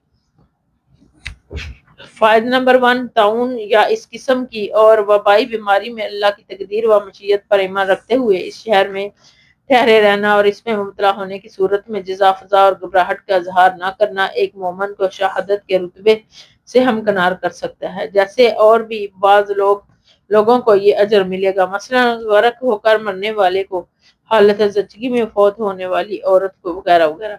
فائدہ نمبر 1، طاعون یا اس قسم کی اور وبائی بیماری میں اللہ کی تقدیر و مشیت پر ایمان رکھتے ہوئے اس شہر میں ٹھہرے رہنا اور اس میں مبتلا ہونے کی صورت میں جزا فضا اور گھبراہٹ کا اظہار نہ کرنا ایک مومن کو شہادت کے رتبے سے ہمکنار کر سکتا ہے، جیسے اور بھی بعض لوگوں کو یہ اجر ملے گا، مثلا غرق ہو کر مرنے والے کو، حالت زچگی میں فوت ہونے والی عورت کو، وغیرہ وغیرہ۔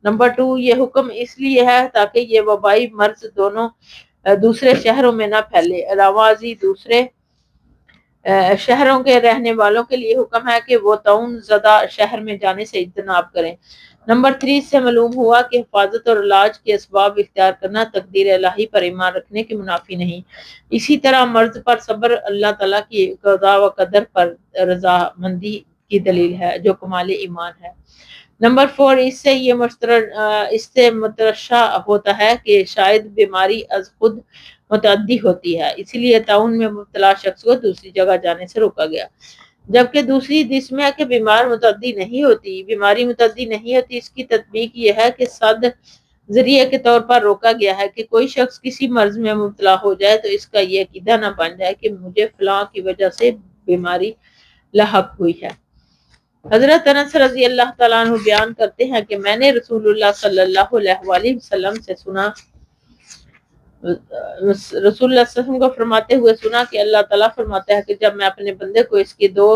نمبر 2، یہ حکم اس لیے ہے تاکہ یہ وبائی مرض دونوں دوسرے شہروں میں نہ پھیلے، علاوہ ازیں دوسرے شہروں کے رہنے والوں کے لیے حکم ہے کہ وہ طاعون زدہ شہر میں جانے سے اجتناب کریں۔ نمبر 3، اس سے معلوم ہوا کہ حفاظت اور علاج کے اسباب اختیار کرنا تقدیر الہی پر ایمان رکھنے کے منافی نہیں، اسی طرح مرض پر صبر اللہ تعالیٰ کی قضاء و قدر پر رضامندی کی دلیل ہے جو کمال ایمان ہے۔ نمبر 4، اس سے مترشح ہوتا ہے کہ شاید بیماری از خود متعدی ہوتی ہے، اسی لیے طاعون میں مبتلا شخص کو دوسری جگہ جانے سے روکا گیا، جبکہ دوسری جس میں کہ بیماری متعدی نہیں ہوتی، اس کی تطبیق یہ ہے کہ صد ذریعے کے طور پر روکا گیا ہے کہ کوئی شخص کسی مرض میں مبتلا ہو جائے تو اس کا یہ عقیدہ نہ بن جائے کہ مجھے فلاں کی وجہ سے بیماری لاحق ہوئی ہے۔ حضرت انس رضی اللہ تعالیٰ عنہ بیان کرتے ہیں کہ میں نے رسول اللہ صلی اللہ علیہ وآلہ وسلم سے سنا، رسول اللہ صلی اللہ علیہ وسلم کو فرماتے ہوئے سنا کہ اللہ تعالیٰ فرماتا ہے کہ جب میں اپنے بندے کو اس کی دو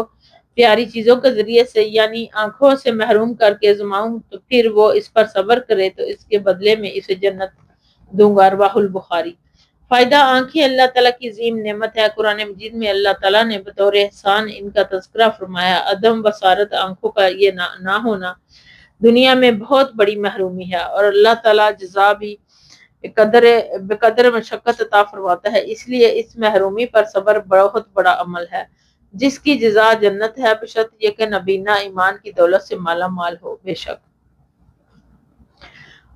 پیاری چیزوں کے ذریعے سے یعنی آنکھوں سے محروم کر کے آزماؤں تو پھر وہ اس پر صبر کرے تو اس کے بدلے میں اسے جنت دوں گا۔ رواہ البخاری۔ فائدہ، آنکھیں اللہ تعالیٰ کی عظیم نعمت ہے، قرآن مجید میں اللہ تعالیٰ نے بطور احسان ان کا تذکرہ فرمایا، عدم بصارت آنکھوں کا یہ نہ ہونا دنیا میں بہت بڑی محرومی ہے، اور اللہ تعالیٰ جزا بھی بقدر مشقت عطا فرماتا ہے، اس لیے اس محرومی پر صبر بہت بڑا عمل ہے جس کی جزا جنت ہے، بشرط یہ کہ نبینہ ایمان کی دولت سے مالا مال ہو۔ بے شک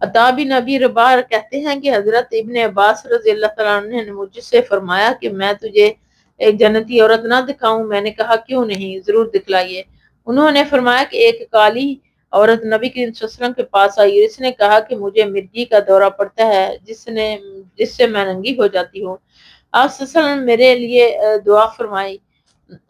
عطا بن ابی رباح کہتے ہیں کہ حضرت ابن عباس رضی اللہ تعالیٰ عنہ نے مجھ سے فرمایا کہ میں تجھے ایک جنتی عورت نہ دکھاؤں؟ میں نے کہا کیوں نہیں، ضرور دکھلائیے۔ انہوں نے فرمایا کہ ایک کالی عورت نبی کریم صلی اللہ علیہ وسلم کے پاس آئی، اس نے کہا کہ مجھے مرگی کا دورہ پڑتا ہے جس سے میں ننگی ہو جاتی ہوں، آپ صلی اللہ علیہ وسلم میرے لیے دعا فرمائیں،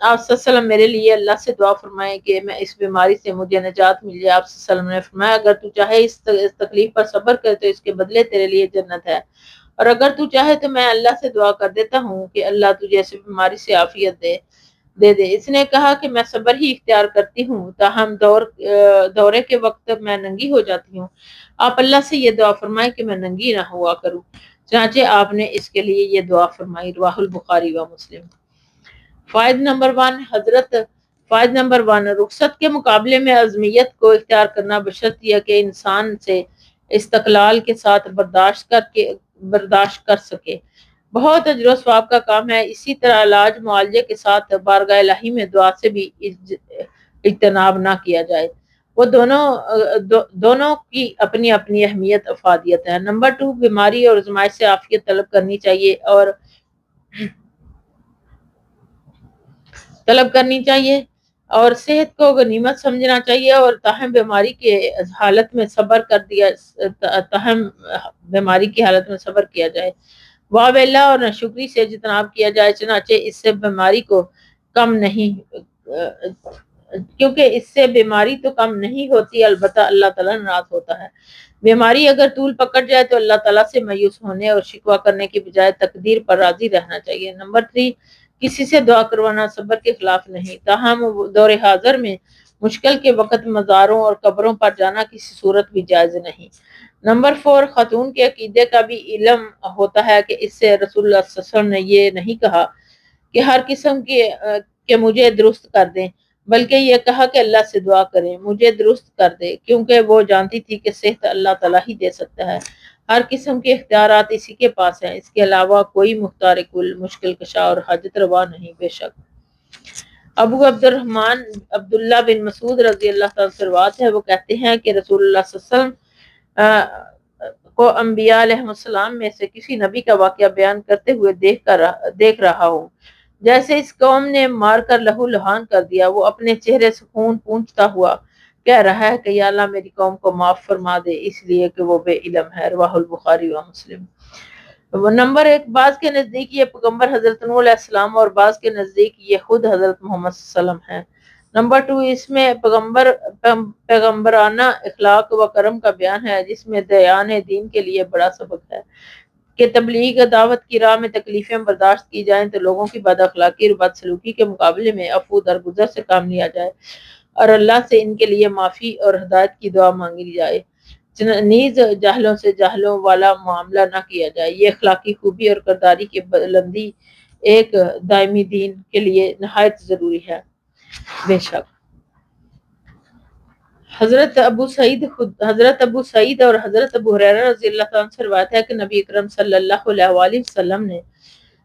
آپ صلی اللہ علیہ وسلم میرے لیے اللہ سے دعا فرمائیں کہ میں اس بیماری سے مجھے نجات مل جائے۔ آپ صلی اللہ علیہ وسلم نے فرمایا اگر تو چاہے اس تکلیف پر صبر کرے تو اس کے بدلے تیرے لیے جنت ہے، اور اگر تو چاہے تو میں اللہ سے دعا کر دیتا ہوں کہ اللہ تجھے اس بیماری سے عافیت دے۔ اس نے کہا کہ میں صبر ہی اختیار کرتی ہوں، تاہم دورے کے وقت میں ننگی ہو جاتی ہوں، آپ اللہ سے یہ دعا فرمائیں کہ میں ننگی نہ ہوا کروں۔ چنانچہ آپ نے اس کے لیے یہ دعا فرمائی، رواہ البخاری و مسلم۔ فائد نمبر 1، رخصت کے مقابلے میں عزمیت کو اختیار کرنا بشرط یہ کہ انسان سے استقلال کے ساتھ برداشت کر سکے۔ بہت اجر و ثواب کا کام ہے، اسی طرح علاج معالجے کے ساتھ بارگاہ الہی میں دعا سے بھی اجتناب نہ کیا جائے۔ وہ دونوں کی اپنی اپنی اہمیت افادیت ہے۔ نمبر 2، بیماری اور آزمائش سے عافیت طلب کرنی چاہیے اور صحت کو غنیمت سمجھنا چاہیے، اور تاہم بیماری کی حالت میں صبر کیا جائے۔ واویلا اور ناشکری سے اجتناب کیا جائے، چنانچہ اس سے بیماری کو کم نہیں کیونکہ اس سے بیماری تو کم نہیں ہوتی، البتہ اللہ تعالیٰ ناراض ہوتا ہے۔ بیماری اگر طول پکڑ جائے تو اللہ تعالیٰ سے مایوس ہونے اور شکوہ کرنے کی بجائے تقدیر پر راضی رہنا چاہیے۔ نمبر 3، کسی سے دعا کروانا صبر کے خلاف نہیں، تاہم دور حاضر میں مشکل کے وقت مزاروں اور قبروں پر جانا کسی صورت بھی جائز نہیں۔ نمبر 4، خاتون کے عقیدے کا بھی علم ہوتا ہے کہ اس سے رسول اللہ صلی اللہ علیہ وسلم نے یہ نہیں کہا کہ ہر قسم کے مجھے درست کر دیں، بلکہ یہ کہا کہ اللہ سے دعا کریں مجھے درست کر دے، کیونکہ وہ جانتی تھی کہ صحت اللہ تعالیٰ ہی دے سکتا ہے، ہر قسم کے اختیارات اسی کے پاس ہیں، اس کے علاوہ کوئی مختار کل، مشکل کشا اور حاجت روا نہیں۔ بے شک ابو عبد الرحمن عبداللہ بن مسعود رضی اللہ تعالیٰ سے روایت ہے، وہ کہتے ہیں کہ رسول اللہ صلی اللہ علیہ وسلم کو انبیاء علیہ السلام میں سے کسی نبی کا واقعہ بیان کرتے ہوئے دیکھ رہا ہوں، جیسے اس قوم نے مار کر لہو لہان کر دیا، وہ اپنے چہرے سے خون پونچھتا ہوا کہہ رہا ہے کہ یا اللہ میری قوم کو معاف فرما دے اس لیے کہ وہ بے علم ہے، رواہ البخاری و مسلم۔ نمبر 1، بعض کے نزدیک یہ پیغمبر حضرت نوح علیہ السلام اور بعض کے نزدیک یہ خود حضرت محمد صلی اللہ علیہ وسلم ہے۔ نمبر 2، اس میں پیغمبرانہ اخلاق و کرم کا بیان ہے، جس میں دیان دین کے لیے بڑا سبق ہے کہ تبلیغ دعوت کی راہ میں تکلیفیں برداشت کی جائیں تو لوگوں کی بد اخلاقی اور بد سلوکی کے مقابلے میں عفو درگزر سے کام لیا جائے اور اللہ سے ان کے لیے معافی اور ہدایت کی دعا مانگی جائے، نیز جاہلوں سے جاہلوں والا معاملہ نہ کیا جائے۔ یہ اخلاقی خوبی اور کرداری کی بلندی ایک دائمی دین کے لیے نہایت ضروری ہے۔ بے شک حضرت ابو سعید اور حضرت ابو ہریرہ رضی اللہ تعالیٰ عنہ سے روایت ہے کہ نبی اکرم صلی اللہ علیہ وآلہ وسلم نے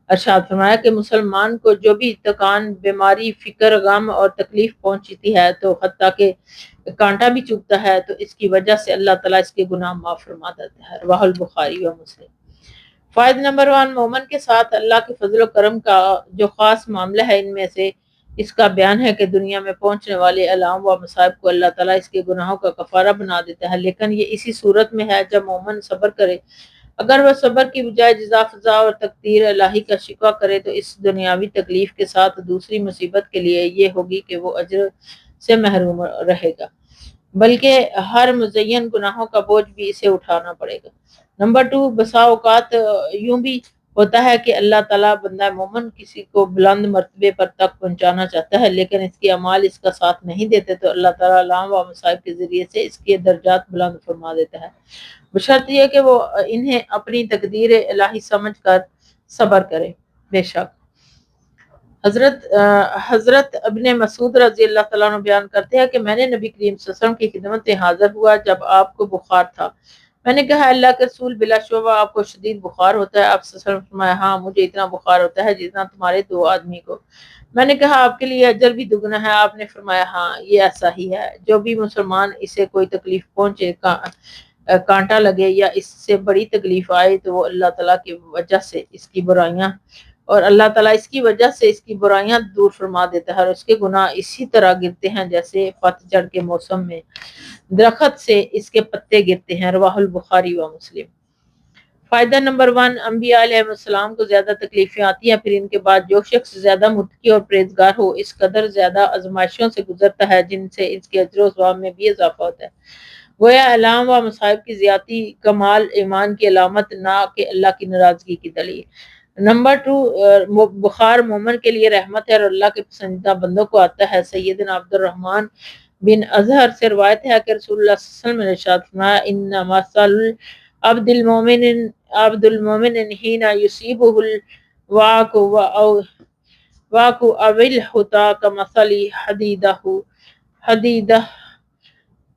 ارشاد فرمایا کہ مسلمان کو جو بھی تکان، بیماری، فکر، غم اور تکلیف پہنچتی ہے تو حتیٰ کہ کانٹا بھی چبھتا ہے تو اس کی وجہ سے اللہ تعالیٰ اس کے گناہ معاف فرما دیتا ہے، رواہ البخاری و مسلم۔ فائدہ نمبر 1، مومن کے ساتھ اللہ کے فضل و کرم کا جو خاص معاملہ ہے ان میں سے اس کا بیان ہے کہ دنیا میں پہنچنے والے الام و مصائب کو اللہ تعالیٰ اس کے گناہوں کا کفارہ بنا دیتا ہے، لیکن یہ اسی صورت میں ہے جب مومن صبر کرے۔ اگر وہ صبر کی بجائے جزا فضا اور تقدیر الہی کا شکوہ کرے تو اس دنیاوی تکلیف کے ساتھ دوسری مصیبت کے لیے یہ ہوگی کہ وہ اجر سے محروم رہے گا، بلکہ ہر مزین گناہوں کا بوجھ بھی اسے اٹھانا پڑے گا۔ نمبر 2، بسا اوقات یوں بھی ہوتا ہے کہ اللہ تعالیٰ بندہ مومن کسی کو بلند مرتبے پر تک پہنچانا چاہتا ہے، لیکن اس کے اعمال اس کا ساتھ نہیں دیتے تو اللہ تعالیٰ الام و مصائب کے ذریعے سے اس کے درجات بلند فرما دیتا ہے، بشرط یہ کہ وہ انہیں اپنی تقدیر الہی سمجھ کر صبر کرے۔ بے شک حضرت ابن مسعود رضی اللہ تعالیٰ عنہ بیان کرتے ہیں کہ میں نے نبی کریم صلی اللہ علیہ وسلم کی خدمت میں حاضر ہوا جب آپ کو بخار تھا، میں نے کہا اللہ کے رسول بلا شبہ آپ کو شدید بخار ہوتا ہے؟ آپ صلی اللہ علیہ وسلم نے فرمایا ہاں مجھے اتنا بخار ہوتا ہے جتنا تمہارے 2 آدمی کو۔ میں نے کہا آپ کے لیے اجر بھی دگنا ہے؟ آپ نے فرمایا ہاں یہ ایسا ہی ہے، جو بھی مسلمان اسے کوئی تکلیف پہنچے، کانٹا لگے یا اس سے بڑی تکلیف آئے تو وہ اللہ تعالیٰ کی وجہ سے اس کی برائیاں اور اللہ تعالیٰ اس کی وجہ سے اس کی برائیاں دور فرما دیتا ہے اور اس کے گناہ اسی طرح گرتے ہیں جیسے پتجھڑ کے موسم میں درخت سے اس کے پتے گرتے ہیں، رواہ البخاری و مسلم۔ فائدہ نمبر 1، انبیاء علیہ السلام کو زیادہ تکلیفیں آتی ہیں، پھر ان کے بعد جو شخص زیادہ متقی اور پرہیزگار ہو اس قدر زیادہ آزمائشوں سے گزرتا ہے جن سے اس کے اجر و ثواب میں بھی اضافہ ہوتا ہے۔ گویا الام و مصائب کی زیادتی کمال ایمان کی علامت نہ کہ اللہ کی ناراضگی کی دلیل۔ نمبر 2، بخار مومن کے لیے رحمت ہے اور اللہ کے پسندیدہ بندوں کو آتا ہے۔ سیدنا عبد الرحمن بن اظہر سے روایت ہے کہ رسول اللہ صلی اللہ علیہ وسلم نے ارشاد فرمایا، انما مثل عبد المومن حين يصيبه الواك او الحتا كمثل حديدة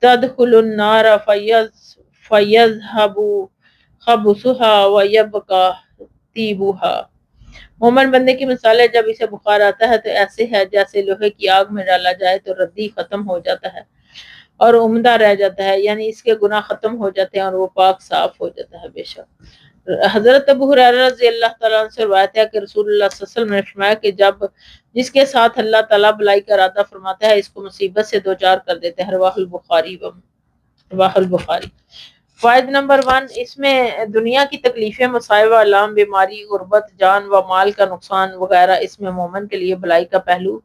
تدخل النار فيذهب خبثها ويبقى طيبها۔ مومن بندے کی مثال ہے، جب اسے بخار آتا ہے تو ایسے ہے جیسے لوہے کی آگ میں ڈالا جائے تو ردی ختم ہو جاتا ہے اور عمدہ رہ جاتا ہے، یعنی اس کے گناہ ختم ہو جاتے ہیں اور وہ پاک صاف ہو جاتا ہے۔ بے شک حضرت ابو ہریرہ رضی اللہ تعالیٰ عنہ سے روایت ہے کہ رسول اللہ صلی اللہ علیہ وسلم نے فرمایا کہ جس کے ساتھ اللہ تعالیٰ بلائی کا ارادہ فرماتا ہے اس کو مصیبت سے دوچار کر دیتے ہیں۔ رواہ البخاری۔ فائدہ نمبر 1، اس میں دنیا کی تکلیفیں، مصائب، آلام، بیماری، غربت، جان و مال کا نقصان وغیرہ اس میں مومن کے لیے بلائی کا پہلو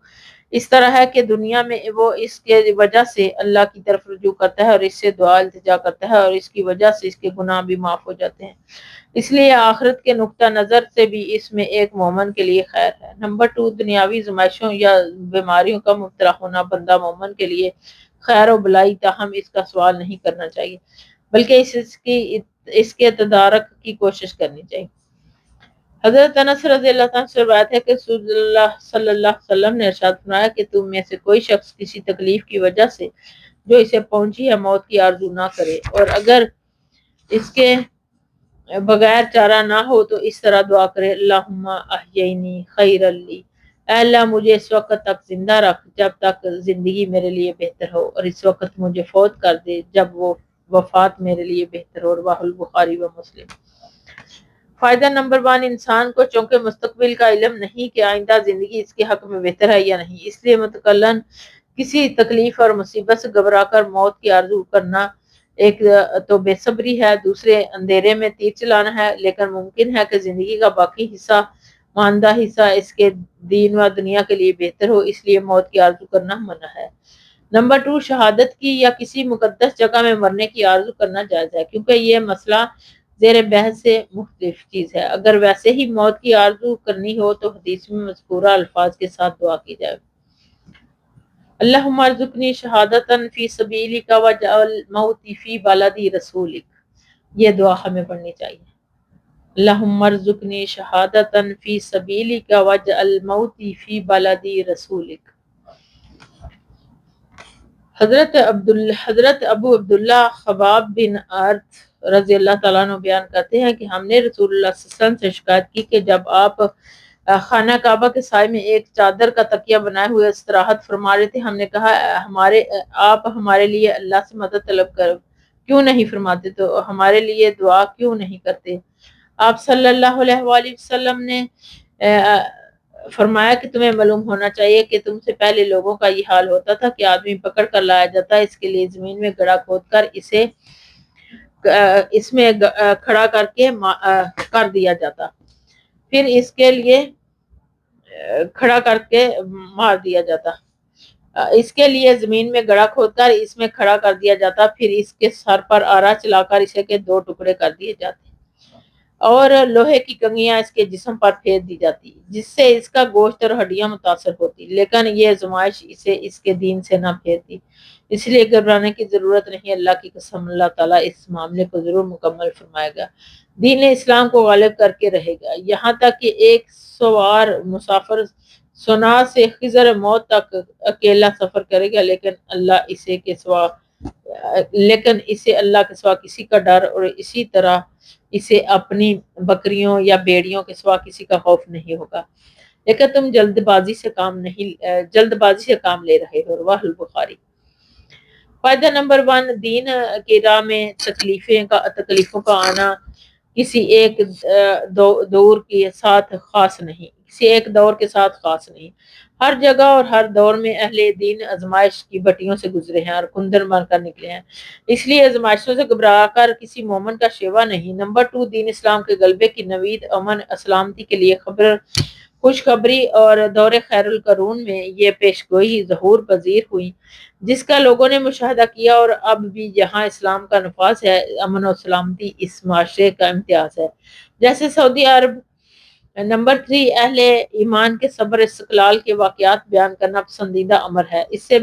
اس طرح ہے کہ دنیا میں وہ اس کے وجہ سے اللہ کی طرف رجوع کرتا ہے اور اس سے دعا التجا کرتا ہے اور اس کی وجہ سے اس کے گناہ بھی معاف ہو جاتے ہیں، اس لیے آخرت کے نقطہ نظر سے بھی اس میں ایک مومن کے لیے خیر ہے۔ نمبر 2، دنیاوی زمائشوں یا بیماریوں کا مبتلا ہونا بندہ مومن کے لیے خیر و بلائی، تاہم اس کا سوال نہیں کرنا چاہیے بلکہ اس کے تدارک کی کوشش کرنی چاہیے۔ حضرت انس رضی اللہ عنہ سے روایت ہے کہ رسول اللہ صلی اللہ علیہ وسلم نے ارشاد فرمایا کہ تم میں سے کوئی شخص کسی تکلیف کی وجہ سے جو اسے پہنچی ہے موت کی آرزو نہ کرے، اور اگر اس کے بغیر چارہ نہ ہو تو اس طرح دعا کرے، اللہم احیینی خیر لی، اے اللہ مجھے اس وقت تک زندہ رکھ جب تک زندگی میرے لیے بہتر ہو، اور اس وقت مجھے فوت کر دے جب وہ وفات میرے لیے بہتر ہو۔ رواہ البخاری و مسلم۔ فائدہ نمبر 1، انسان کو چونکہ مستقبل کا علم نہیں کہ آئندہ زندگی اس کے حق میں بہتر ہے یا نہیں، اس لیے متقلن کسی تکلیف اور مصیبت سے گھبرا کر موت کی آرزو کرنا ایک تو بے صبری ہے، دوسرے اندھیرے میں تیر چلانا ہے، لیکن ممکن ہے کہ زندگی کا باقی حصہ، ماندہ حصہ اس کے دین و دنیا کے لیے بہتر ہو، اس لیے موت کی آرزو کرنا منع ہے۔ نمبر 2، شہادت کی یا کسی مقدس جگہ میں مرنے کی آرزو کرنا جائز ہے، کیونکہ یہ مسئلہ زیر بحث سے مختلف چیز ہے۔ اگر ویسے ہی موت کی آرزو کرنی ہو تو حدیث میں مذکورہ الفاظ کے ساتھ دعا کی جائے، اللہم ارزقنی شہادتا فی سبیلک واجعل موتی فی بلدی رسولک، یہ دعا ہمیں پڑھنی چاہیے، اللہم ارزقنی شہادتا فی سبیلک واجعل موتی فی بلدی رسولک۔ حضرت ابو عبداللہ خباب بن عرط رضی اللہ تعالیٰ عنہ بیان کرتے ہیں کہ ہم نے رسول اللہ صلی اللہ علیہ وسلم سے شکایت کی کہ جب آپ خانہ کعبہ کے سائے میں ایک چادر کا تکیہ بنائے ہوئے استراحت فرما رہے تھے، ہم نے کہا آپ ہمارے لیے اللہ سے مدد طلب کر کیوں نہیں فرماتے، تو ہمارے لیے دعا کیوں نہیں کرتے؟ آپ صلی اللہ علیہ وآلہ وسلم نے فرمایا کہ تمہیں معلوم ہونا چاہیے کہ تم سے پہلے لوگوں کا یہ حال ہوتا تھا کہ آدمی پکڑ کر لایا جاتا، اس کے لیے زمین میں گڑھا کھود کر اس میں کھڑا کر کے کر دیا جاتا، پھر اس کے لیے کھڑا کر کے مار دیا جاتا، اس کے لیے زمین میں گڑھا کھود کر اس میں کھڑا کر دیا جاتا، پھر اس کے سر پر آرا چلا کر اسے کے 2 ٹکڑے کر دیے جاتے اور لوہے کی کنگیاں اس کے جسم پر پھیر دی جاتی جس سے اس کا گوشت اور ہڈیاں متاثر ہوتی، لیکن یہ آزمائش اسے اس کے دین سے نہ پھیرتی، اس لیے گھبرانے کی ضرورت نہیں، اللہ کی قسم اللہ تعالیٰ اس معاملے کو ضرور مکمل فرمائے گا، دین اسلام کو غالب کر کے رہے گا، یہاں تک کہ ایک سوار مسافر سنا سے خضر موت تک اکیلا سفر کرے گا، لیکن اسے اللہ کے سوا کسی کا ڈر اور اسی طرح اسے اپنی بکریوں یا بیڑیوں کے سوا کسی کا خوف نہیں ہوگا، لیکن تم جلد بازی سے کام لے رہے ہو۔ رواہ البخاری۔ فائدہ نمبر 1، دین کی راہ میں تکلیفوں کا آنا کسی ایک دور کے ساتھ خاص نہیں، ہر جگہ اور ہر دور میں اہل دین آزمائش کی بٹیوں سے گزرے ہیں اور کندن بن کر نکلے ہیں، اس لیے آزمائشوں سے گھبرا کر کسی مومن کا شیوا نہیں۔ نمبر 2، دین اسلام کے غلبے کی نوید امن سلامتی کے لیے خوشخبری اور دور خیر القرون میں یہ پیشگوئی ظہور پذیر ہوئی جس کا لوگوں نے مشاہدہ کیا، اور اب بھی جہاں اسلام کا نفاذ ہے، امن و سلامتی اس معاشرے کا امتیاز ہے، جیسے سعودی عرب۔ نمبر 3، اہل ایمان کے صبر استقلال کے واقعات بیان کرنا پسندیدہ امر ہے، اس سے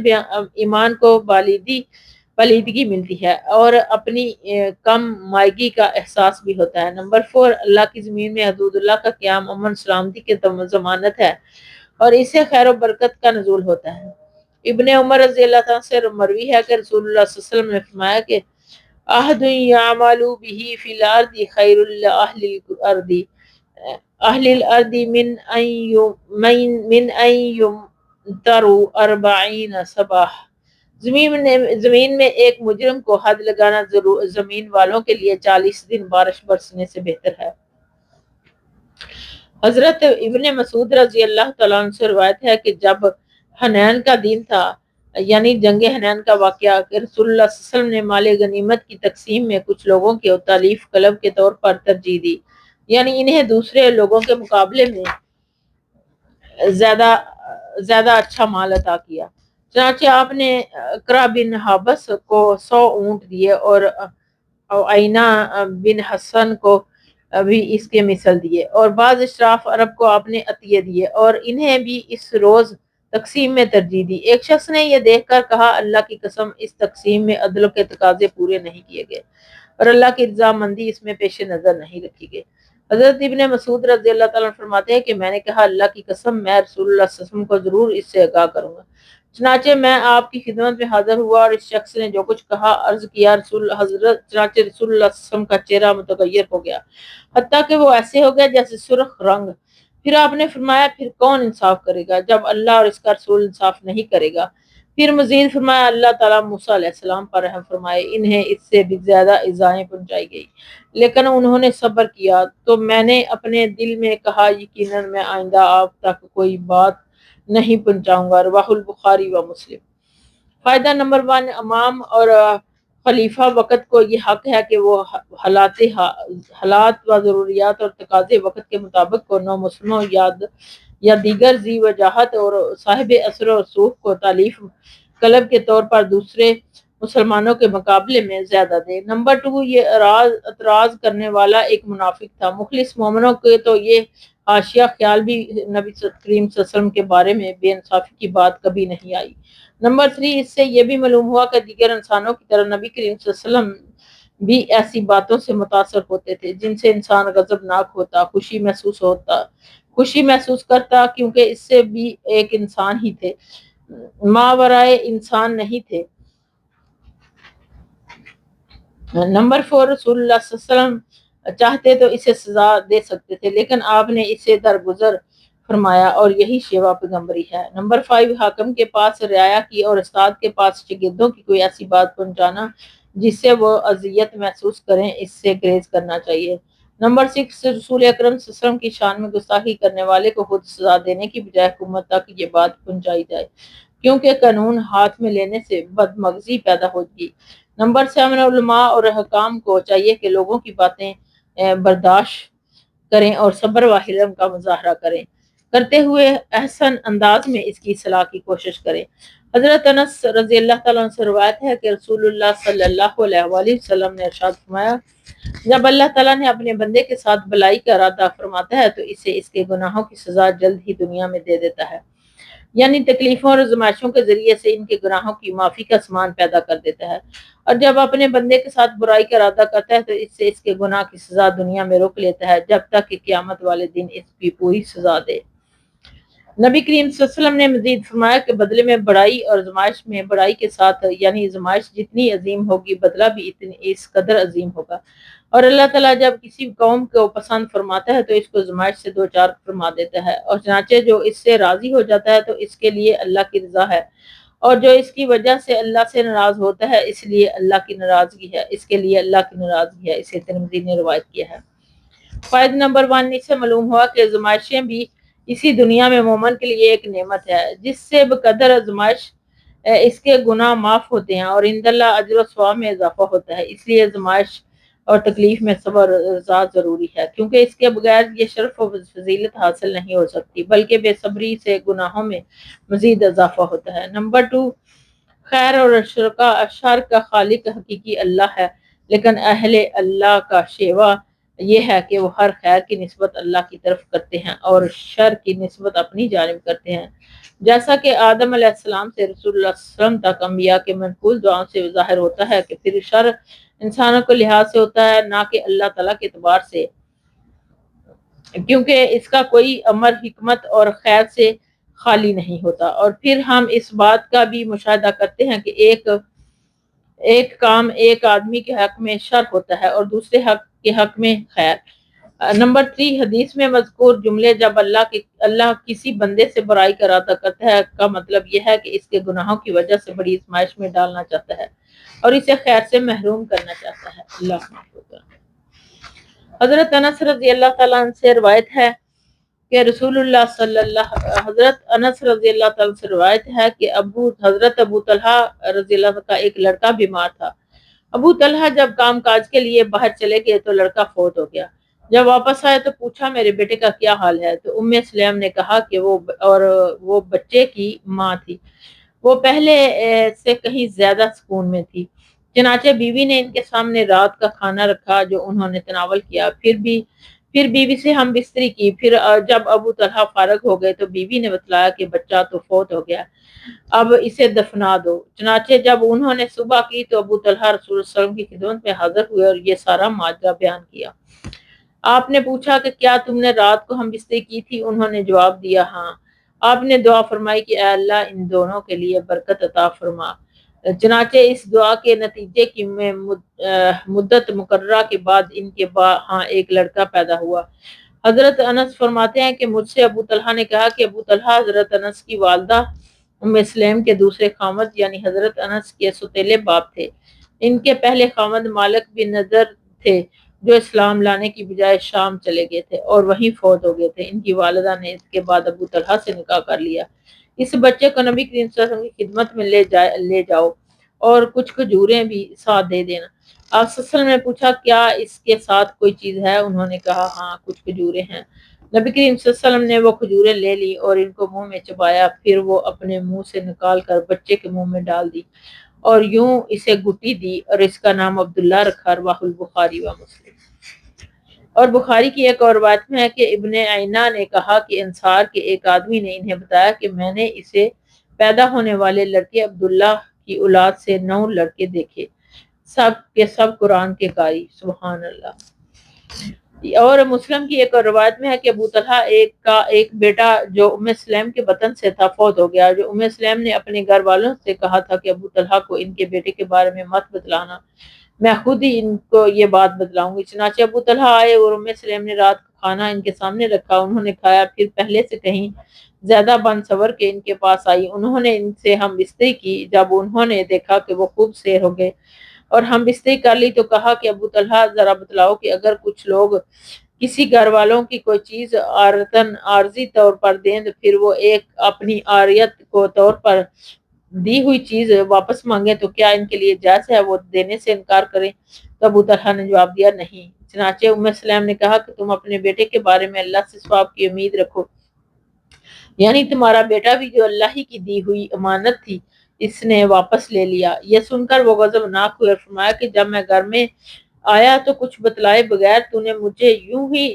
ایمان کو بالیدگی ملتی ہے اور اپنی کم مائگی کا احساس بھی ہوتا ہے۔ نمبر 4، اللہ کی زمین میں حدود اللہ کا قیام امن سلامتی کے ضمانت ہے اور اس سے خیر و برکت کا نزول ہوتا ہے۔ ابن عمر رضی اللہ عنہ سے مروی ہے کہ رسول اللہ صلی اللہ علیہ وسلم نے فرمایا کہ عہد یعمل به فی الارض خیر لاہل الارض اہل الارض من ان یمطروا 40 صباح۔ زمین میں ایک مجرم کو حد لگانا زمین والوں کے لیے 40 دن بارش برسنے سے بہتر ہے۔ حضرت ابن مسعود رضی اللہ تعالیٰ عنہ سے روایت ہے کہ جب حنین کا دن تھا، یعنی جنگ حنین کا واقعہ، کہ رسول اللہ صلی اللہ علیہ وسلم نے مال غنیمت کی تقسیم میں کچھ لوگوں کے تالیف قلب کے طور پر ترجیح دی، یعنی انہیں دوسرے لوگوں کے مقابلے میں زیادہ اچھا مال عطا کیا۔ چنانچہ آپ نے اقرا بن حابس کو 100 اونٹ دیے اور عینہ بن حسن کو بھی اس کے مثل دیے، اور بعض اشراف عرب کو آپ نے عطیے دیے اور انہیں بھی اس روز تقسیم میں ترجیح دی۔ ایک شخص نے یہ دیکھ کر کہا، اللہ کی قسم اس تقسیم میں عدل کے تقاضے پورے نہیں کیے گئے اور اللہ کی رضامندی اس میں پیش نظر نہیں رکھی گئی۔ حضرت ابن مسعود رضی اللہ تعالیٰ فرماتے ہیں کہ میں نے کہا، اللہ کی قسم میں رسول اللہ صلی اللہ علیہ وسلم کو ضرور اس سے آگاہ کروں گا۔ چنانچہ میں آپ کی خدمت میں حاضر ہوا اور اس شخص نے جو کچھ کہا عرض کیا، چنانچہ رسول اللہ صلی اللہ علیہ وسلم کا چہرہ متغیر ہو گیا، حتیٰ کہ وہ ایسے ہو گیا جیسے سرخ رنگ۔ پھر آپ نے فرمایا، پھر کون انصاف کرے گا جب اللہ اور اس کا رسول انصاف نہیں کرے گا؟ پھر مزید فرمایا، اللہ تعالیٰ موسیٰ علیہ السلام پر رحم فرمائے، انہیں اس سے بھی زیادہ ایذائیں پہنچائی گئی لیکن انہوں نے صبر کیا، تو میں نے اپنے دل میں کہا، یقیناً میں آئندہ آپ تک کوئی بات نہیں پہنچاؤں گا۔ رواہ البخاری و مسلم۔ فائدہ نمبر 1، امام اور خلیفہ وقت کو یہ حق ہے کہ وہ حالات و ضروریات اور تقاضے وقت کے مطابق کو نو مسلموں یا دیگر ذی وجاہت اور صاحب اثر و رسوخ کو تالیف قلب کے طور پر دوسرے مسلمانوں کے مقابلے میں زیادہ دے۔ نمبر 2، یہ اعتراض کرنے والا ایک منافق تھا۔ مخلص مومنوں کے تو یہ حاشیہ خیال بھی نبی کریم صلی اللہ علیہ وسلم کے بارے میں بے انصافی کی بات کبھی نہیں آئی۔ نمبر 3، اس سے یہ بھی معلوم ہوا کہ دیگر انسانوں کی طرح نبی کریم صلی اللہ علیہ وسلم بھی ایسی باتوں سے متاثر ہوتے تھے جن سے انسان غضبناک ہوتا، خوشی محسوس کرتا، کیونکہ اس سے بھی ایک انسان ہی تھے، ماورائے انسان نہیں تھے۔ نمبر 4، رسول اللہ صلی اللہ علیہ وسلم چاہتے تو اسے سزا دے سکتے تھے لیکن آپ نے اسے درگزر فرمایا اور یہی شیوا پیغمبری ہے۔ نمبر 5، حاکم کے پاس رعایا کی اور استاد کے پاس شاگردوں کی کوئی ایسی بات پہنچانا جس سے وہ اذیت محسوس کریں، اس سے گریز کرنا چاہیے۔ نمبر 6، رسول اکرم صلی اللہ علیہ وسلم کی شان میں گستاخی کرنے والے کو خود سزا دینے کی بجائے حکومت تک یہ بات پہنچائی جائے، کیونکہ قانون ہاتھ میں لینے سے بدمغزی پیدا ہوگی۔ نمبر 7، علماء اور حکام کو چاہیے کہ لوگوں کی باتیں برداشت کریں اور صبر و حلم کا مظاہرہ کرتے ہوئے احسن انداز میں اس کی اصلاح کی کوشش کریں۔ حضرت انس رضی اللہ تعالیٰ عنہ سے روایت ہے کہ رسول اللہ صلی اللہ علیہ وآلہ وسلم نے ارشاد فرمایا، جب اللہ تعالیٰ نے اپنے بندے کے ساتھ بلائی کا ارادہ فرماتا ہے تو اسے اس کے گناہوں کی سزا جلد ہی دنیا میں دے دیتا ہے، یعنی تکلیفوں اور آزمائشوں کے ذریعے سے ان کے گناہوں کی معافی کا سامان پیدا کر دیتا ہے، اور جب اپنے بندے کے ساتھ برائی کا ارادہ کرتا ہے تو اس سے اس کے گناہ کی سزا دنیا میں روک لیتا ہے جب تک کہ قیامت والے دن اس کی پوری سزا دے۔ نبی کریم صلی اللہ علیہ وسلم نے مزید فرمایا کہ بدلے میں بڑائی اور آزمائش میں بڑائی کے ساتھ، یعنی آزمائش جتنی عظیم ہوگی بدلہ بھی اس قدر عظیم ہوگا، اور اللہ تعالیٰ جب کسی قوم کو پسند فرماتا ہے تو اس کو آزمائش سے دو چار فرما دیتا ہے، اور چنانچہ جو اس سے راضی ہو جاتا ہے تو اس کے لیے اللہ کی رضا ہے، اور جو اس کی وجہ سے اللہ سے ناراض ہوتا ہے اس لیے اللہ کی ناراضگی ہے، اس کے لیے اللہ کی ناراضگی ہے۔ اسے ترمذی نے روایت کیا ہے۔ فائدہ نمبر 1، اس سے معلوم ہوا کہ آزمائشیں بھی اسی دنیا میں مومن کے لیے ایک نعمت ہے جس سے بقدر آزمائش اس کے گناہ معاف ہوتے ہیں اور عند اللہ اجر و ثواب میں اضافہ ہوتا ہے۔ اس لیے آزمائش اور تکلیف میں صبر ذات ضروری ہے، کیونکہ اس کے بغیر یہ شرف و فضیلت حاصل نہیں ہو سکتی، بلکہ بے صبری سے گناہوں میں مزید اضافہ ہوتا ہے۔ نمبر 2، خیر اور شر کا خالق حقیقی اللہ ہے، لیکن اہل اللہ کا شیوا یہ ہے کہ وہ ہر خیر کی نسبت اللہ کی طرف کرتے ہیں اور شر کی نسبت اپنی جانب کرتے ہیں، جیسا کہ آدم علیہ السلام سے رسول اللہ صلی اللہ علیہ وسلم تک انبیاء کے منقول دعاؤں سے ظاہر ہوتا ہے کہ پھر شر انسانوں کو لحاظ سے ہوتا ہے، نہ کہ اللہ تعالیٰ کے اعتبار سے، کیونکہ اس کا کوئی امر حکمت اور خیر سے خالی نہیں ہوتا۔ اور پھر ہم اس بات کا بھی مشاہدہ کرتے ہیں کہ ایک کام ایک آدمی کے حق میں شر ہوتا ہے اور دوسرے حق کے حق میں خیر۔ نمبر 3، حدیث میں مذکور جملے جب اللہ کسی بندے سے برائی کا ارادہ کرتا ہے کا مطلب یہ ہے کہ اس کے گناہوں کی وجہ سے بڑی ازمائش میں ڈالنا چاہتا ہے اور اسے خیر سے محروم کرنا چاہتا ہے۔ اللہ حضرت انس رضی اللہ تعالیٰ عنہ سے روایت ہے کہ حضرت انس رضی اللہ تعالیٰ سے روایت ہے کہ حضرت ابو طلحہ رضی اللہ عنہ کا ایک لڑکا بیمار تھا۔ ابو طلحہ جب کام کاج کے لیے باہر چلے گئے تو لڑکا فوت ہو گیا۔ جب واپس آئے تو پوچھا میرے بیٹے کا کیا حال ہے، تو سلیم نے کہا کہ وہ بچے کی ماں تھی، وہ پہلے سے کہیں زیادہ سکون میں تھی۔ چنانچہ بیوی نے ان کے سامنے رات کا کھانا رکھا جو انہوں نے تناول کیا، پھر بیوی سے ہم بستری کی۔ پھر جب ابو طلحہ فارغ ہو گئے تو بیوی نے بتلایا کہ بچہ تو فوت ہو گیا، اب اسے دفنا دو۔ چنانچہ جب انہوں نے صبح کی تو ابو طلحہ رسول اللہ صلی اللہ علیہ وسلم کی خدمت میں حاضر ہوئے اور یہ سارا ماجرا بیان کیا۔ آپ نے پوچھا کہ کیا تم نے رات کو ہم بستری کی تھی؟ انہوں نے جواب دیا ہاں۔ آپ نے دعا فرمائی کہ اے اللہ ان دونوں کے لیے برکت عطا فرما۔ چنانچہ اس دعا کے نتیجے کی مدت مقررہ کے بعد ان کے ہاں ایک لڑکا پیدا ہوا۔ حضرت انس فرماتے ہیں کہ مجھ سے ابو طلحہ نے کہا کہ ابو طلحہ حضرت انس کی والدہ سلیم کے دوسرے خامد یعنی حضرت انس کے سوتیلے باپ تھے۔ ان کے پہلے خامد مالک بن نضر تھے جو اسلام لانے کی بجائے شام چلے گئے تھے اور وہیں فوت ہو گئے تھے۔ ان کی والدہ نے اس کے بعد ابو طلحہ سے نکاح کر لیا۔ اس بچے کو نبی کریم صلی اللہ علیہ وسلم کی خدمت میں لے جاؤ اور کچھ کھجوریں بھی ساتھ دے دینا۔ آپ صلی اللہ علیہ وسلم نے پوچھا کیا اس کے ساتھ کوئی چیز ہے؟ انہوں نے کہا ہاں کچھ کھجوریں ہیں۔ نبی کریم صلی اللہ علیہ وسلم نے وہ کھجوریں لے لی اور ان کو منہ میں چبایا، پھر وہ اپنے منہ سے نکال کر بچے کے منہ میں ڈال دی اور یوں اسے گٹی دی اور اس کا نام عبداللہ رکھا۔ رواہ البخاری و مسلم۔ اور بخاری کی ایک اور روایت میں ہے کہ ابن عینہ نے کہا کہ انصار کے ایک آدمی نے انہیں بتایا کہ میں نے اسے پیدا ہونے والے لڑکے عبداللہ کی اولاد سے 9 لڑکے دیکھے، سب کے سب قرآن کے قاری۔ سبحان اللہ۔ اور مسلم کی ایک اور روایت میں ہے کہ ابو طلحہ کا ایک بیٹا جو سلیم کے بطن سے تھا فوت ہو گیا، جو سلیم نے اپنے گھر والوں سے کہا تھا کہ ابو طلحہ کو ان کے بیٹے کے بارے میں مت بتلانا، میں خود ہی ان کو یہ بات بتلاؤں گی۔ چنانچہ ابو طلحہ آئے اور سلیم نے رات کا کھانا ان کے سامنے رکھا، انہوں نے کھایا، پھر پہلے سے کہیں زیادہ بنصبر کے ان کے پاس آئی، انہوں نے ان سے ہم بستری کی۔ جب انہوں نے دیکھا کہ وہ خوب سیر ہو گئے اور ہم بستری کر لی تو کہا کہ ابو طلحہ ذرا بتلاؤ کہ اگر کچھ لوگ کسی گھر والوں کی کوئی چیز عارضی طور پر دیں تو پھر وہ ایک اپنی عاریت کو طور پر دی ہوئی چیز واپس مانگے تو کیا ان کے لیے جائز ہے وہ دینے سے انکار کریں؟ تو ابو طلحہ نے جواب دیا نہیں۔ چنانچہ سلیم نے کہا کہ تم اپنے بیٹے کے بارے میں اللہ سے ثواب کی امید رکھو، یعنی تمہارا بیٹا بھی جو اللہ ہی کی دی ہوئی امانت تھی اس نے واپس لے لیا۔ یہ سن کر وہ غضبناک ہوئے اور فرمایا کہ جب میں گھر میں آیا تو کچھ بتلائے بغیر تو نے مجھے یوں ہی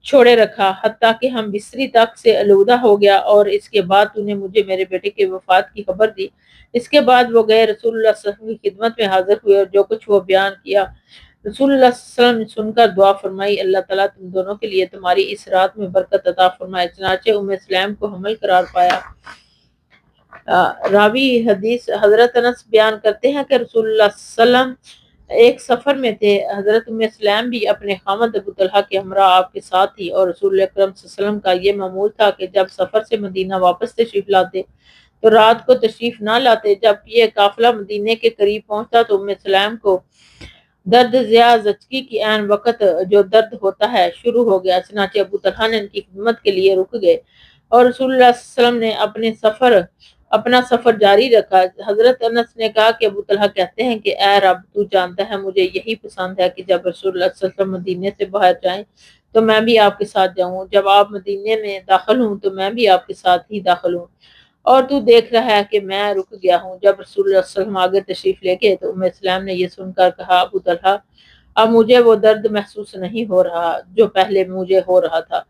چھوڑے رکھا حتیٰ کہ ہم بستری تک سے آلودہ ہو گیا، اور اس کے بعد تو نے مجھے میرے بیٹے کے وفات کی خبر دی۔ اس کے بعد وہ گئے رسول اللہ صلی اللہ علیہ وسلم کی خدمت میں حاضر ہوئے اور جو کچھ وہ بیان کیا رسول اللہ صلی اللہ علیہ وسلم نے سن کر دعا فرمائی، اللہ تعالیٰ تم دونوں کے لیے تمہاری اس رات میں برکت عطا فرمائے۔ چنانچہ سلیم کو حمل قرار پایا۔ راوی حدیث حضرت انس بیان کرتے ہیں کہ رسول اللہ صلی اللہ علیہ وسلم ایک سفر میں تھے، حضرت سلیم بھی اپنے خامد ابو طلحہ کے ہمراہ آپ کے ساتھ تھی، اور رسول اکرم صلی اللہ علیہ وسلم کا یہ معمول تھا کہ جب سفر سے مدینہ واپس تشریف لاتے تو رات کو تشریف نہ لاتے۔ جب یہ قافلہ مدینے کے قریب پہنچتا تو سلیم کو درد ضیا زچگی کی عین وقت جو درد ہوتا ہے شروع ہو گیا، چنانچہ ابو طلحہ نے ان کی خدمت کے لیے رک گئے اور رسول اللہ صلی اللہ علیہ وسلم نے اپنا سفر جاری رکھا۔ حضرت انس نے کہا کہ ابو طلحہ کہتے ہیں کہ اے رب، تو جانتا ہے مجھے یہی پسند ہے کہ جب رسول اللہ صلی اللہ علیہ وسلم مدینے سے باہر جائیں تو میں بھی آپ کے ساتھ جاؤں، جب آپ مدینے میں داخل ہوں تو میں بھی آپ کے ساتھ ہی داخل ہوں، اور تو دیکھ رہا ہے کہ میں رک گیا ہوں۔ جب رسول اللہ صلی اللہ علیہ وسلم آگے تشریف لے گئے تو ام سلیم نے یہ سن کر کہا، ابو طلحہ، اب مجھے وہ درد محسوس نہیں ہو رہا جو پہلے مجھے ہو رہا تھا،